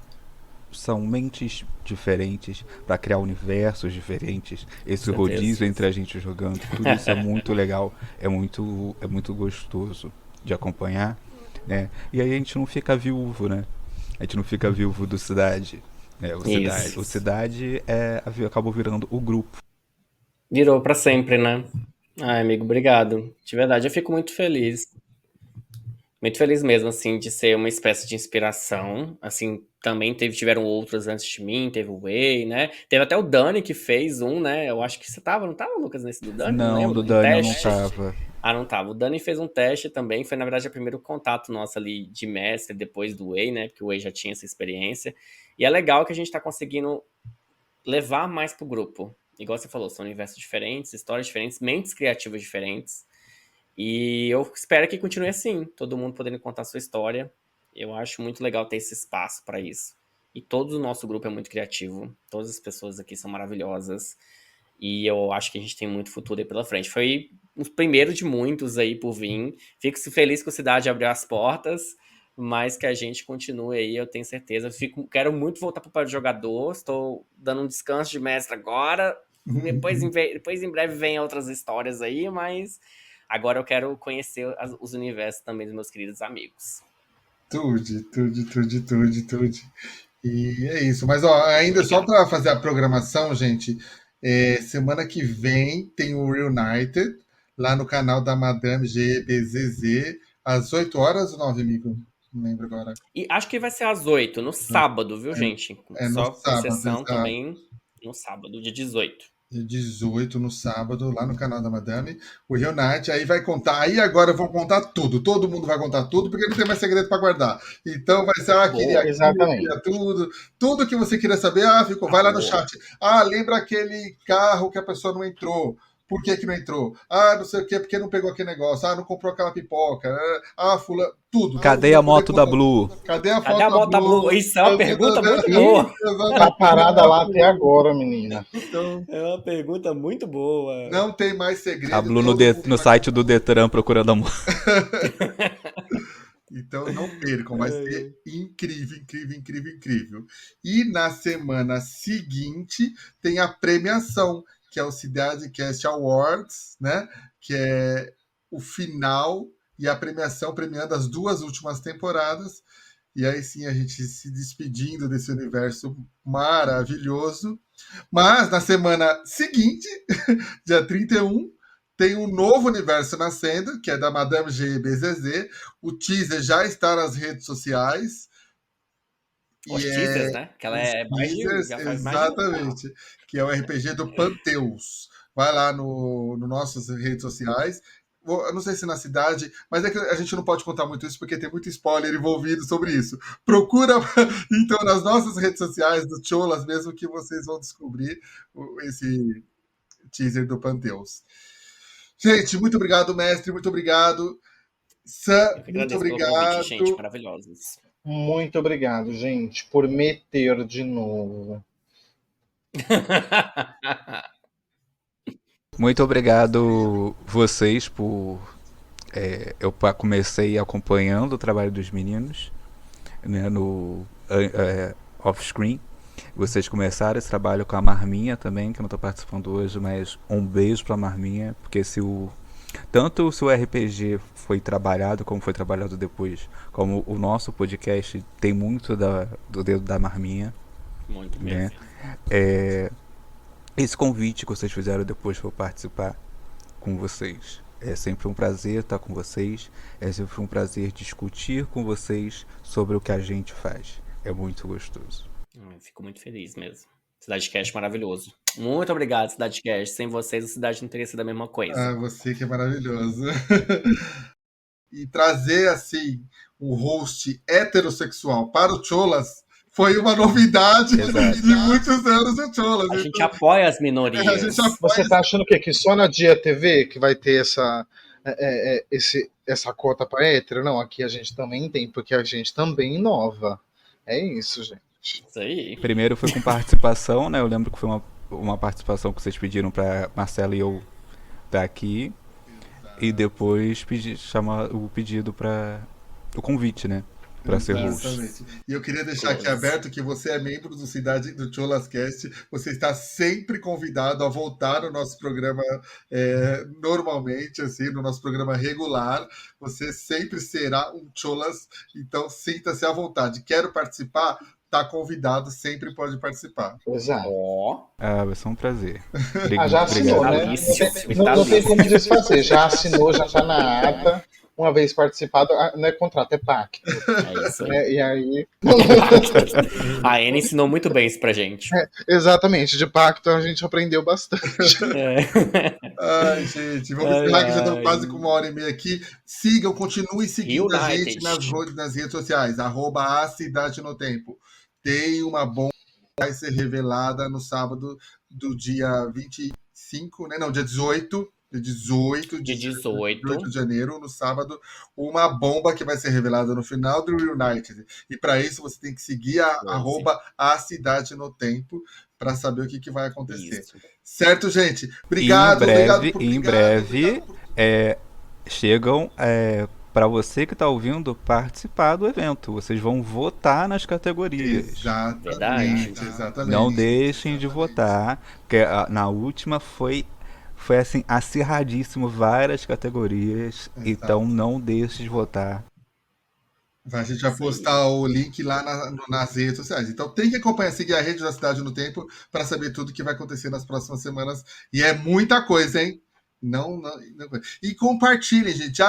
são mentes diferentes para criar universos diferentes. Esse Com rodízio certeza. entre a gente jogando, tudo isso é muito legal, é muito gostoso de acompanhar, né? E aí a gente não fica viúvo, né? A gente não fica viúvo do Cidade. Né? O Isso. Cidade acabou virando o grupo. Virou pra sempre, né? Ai, amigo, obrigado. De verdade, eu fico muito feliz. Muito feliz mesmo, assim, de ser uma espécie de inspiração. Assim, também tiveram outros antes de mim, teve o Whey, né? Teve até o Dani que fez um, né? Eu acho que você tava, não tava, Lucas, nesse do Dani? Não Não, do lembro. Um Daniel não teste. tava. Ah, não tava. O Dani fez um teste também. Foi, na verdade, o primeiro contato nosso ali de mestre depois do Whey, né? Porque o Whey já tinha essa experiência. E é legal que a gente tá conseguindo levar mais pro grupo. Igual você falou, são universos diferentes, histórias diferentes, mentes criativas diferentes. E eu espero que continue assim, todo mundo podendo contar a sua história. Eu acho muito legal ter esse espaço para isso. E todo o nosso grupo é muito criativo. Todas as pessoas aqui são maravilhosas. E eu acho que a gente tem muito futuro aí pela frente. Foi o primeiro de muitos aí por vir. Fico feliz que a cidade abriu as portas, mas que a gente continue aí, eu tenho certeza. Quero muito voltar para o papel de jogador. Estou dando um descanso de mestre agora. Depois em breve vem outras histórias aí, mas agora eu quero conhecer os universos também dos meus queridos amigos. Tudo. E é isso. Mas ó, ainda só Obrigado. para fazer a programação, gente, semana que vem tem o Reunited lá no canal da Madame GBZZ às 8 horas ou 9, amigo? Não lembro agora. E acho que vai ser às 8, no sábado, viu, gente? É no Só com sábado, sessão exato. também no sábado, dia 18. Dia 18, no sábado, lá no canal da Madame, o Reunite, aí vai contar, aí agora vão contar tudo, todo mundo vai contar tudo, porque não tem mais segredo para guardar. Então vai ser, queria Boa. aquilo, Exatamente. queria tudo, tudo que você queria saber, ficou, vai lá no Boa. chat. Lembra aquele carro que a pessoa não entrou? Por que não entrou? Não sei o quê, porque não pegou aquele negócio, não comprou aquela pipoca, fulano, tudo, todo Cadê mundo a vai poder moto da contar. Blue? Cadê a Cadê a foto da moto da Blue? Blue? Isso é uma pergunta muito Ih, boa. tá parada lá até agora, menina. Então, É uma pergunta muito boa. não tem mais A segredo, Blue todo mundo no vai site contar. do Detran procurando a moto. Então não percam, vai ser incrível, incrível, incrível, incrível. E na semana seguinte tem a premiação, que é o Cidade Cast Awards, né? Que é o final e a premiação premiando as duas últimas temporadas. E aí sim a gente se despedindo desse universo maravilhoso. Mas na semana seguinte, dia 31, tem um novo universo nascendo, que é da Madame GBZZ. O teaser já está nas redes sociais. Os E teasers, né? Que ela os é teasers, já faz mais de um. exatamente, que é o RPG do Panteus. Vai lá no nossas redes sociais. Eu não sei se na cidade, mas é que a gente não pode contar muito isso porque tem muito spoiler envolvido sobre isso. Procura então nas nossas redes sociais do Cholas mesmo que vocês vão descobrir esse teaser do Panteus. Gente, muito obrigado, mestre, muito obrigado. Sam, Eu que muito agradeço pelo convite, gente. obrigado. Maravilhosos. Muito obrigado, gente, por meter de novo. Muito obrigado vocês por. Eu comecei acompanhando o trabalho dos meninos, né, no off-screen. Vocês começaram esse trabalho com a Marminha também, que eu não estou participando hoje, mas um beijo para a Marminha, porque tanto se o RPG foi trabalhado, como foi trabalhado depois, como o nosso podcast tem muito do dedo da Marminha. Muito Né? mesmo. Esse convite que vocês fizeram depois para eu participar com vocês. É sempre um prazer estar com vocês. É sempre um prazer discutir com vocês sobre o que a gente faz. É muito gostoso. Eu fico muito feliz mesmo. Cidade Cast maravilhoso. Muito obrigado, Cidade Cast. Sem vocês, a cidade não teria sido a mesma coisa. Você que é maravilhoso. E trazer, assim, um host heterossexual para o Cholas foi uma novidade Exato. de muitos anos do Cholas. A gente apoia as minorias. A gente apoia. Você tá achando o quê? Que só na Dia TV que vai ter essa cota para hétero? Não, aqui a gente também tem, porque a gente também inova. É isso, gente. Isso aí. Primeiro foi com participação, né? Eu lembro que foi uma participação que vocês pediram pra Marcela e eu estar aqui. E depois chama o pedido para o convite, né? Para ser host. Exatamente. E eu queria deixar aqui aberto que você é membro do Cidade do Cholas Cast. Você está sempre convidado a voltar no nosso programa normalmente, assim, no nosso programa regular. Você sempre será um Cholas, então sinta-se à vontade. Quero participar? Tá convidado, sempre pode participar. Exato. Vai ser um prazer. Já assinou, né? Não tem como desfazer. Já assinou, já tá na ata. Uma vez participado, não é contrato, é pacto. É isso aí. E aí... A Anne ensinou muito bem isso pra gente. Exatamente, de pacto a gente aprendeu bastante. Ai, gente, vamos encerrar que já estamos quase com 1h30 aqui. Sigam, continuem seguindo a gente nas redes sociais, @a Cidade no Tempo. Tem uma bomba que vai ser revelada no sábado do dia 25, né? Não, dia 18. Dia 18 de janeiro, no sábado, uma bomba que vai ser revelada no final do Reunited. E para isso você tem que seguir a Cidade no Tempo para saber o que vai acontecer. Isso. Certo, gente? Obrigado. Em breve chegam para você que está ouvindo participar do evento. Vocês vão votar nas categorias. Exatamente. Não deixem de votar, porque na última foi assim, acirradíssimo, várias categorias. Exato. Então não deixe de votar. A gente vai postar o link lá nas redes sociais. Então tem que acompanhar, seguir a rede da Cidade no Tempo para saber tudo que vai acontecer nas próximas semanas. E é muita coisa, hein? Não. E compartilhem, gente.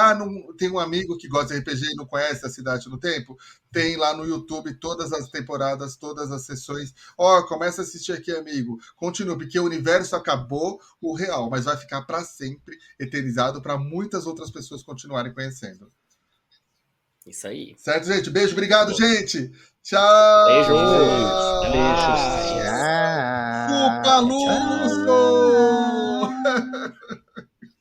Tem um amigo que gosta de RPG e não conhece a Cidade no Tempo? Tem lá no YouTube todas as temporadas, todas as sessões. Começa a assistir aqui, amigo. Continua, porque o universo acabou, o real, mas vai ficar para sempre eternizado para muitas outras pessoas continuarem conhecendo. Isso aí. Certo, gente? Beijo, obrigado, gente. Tchau. Beijo. Tchau. Culpa Luso!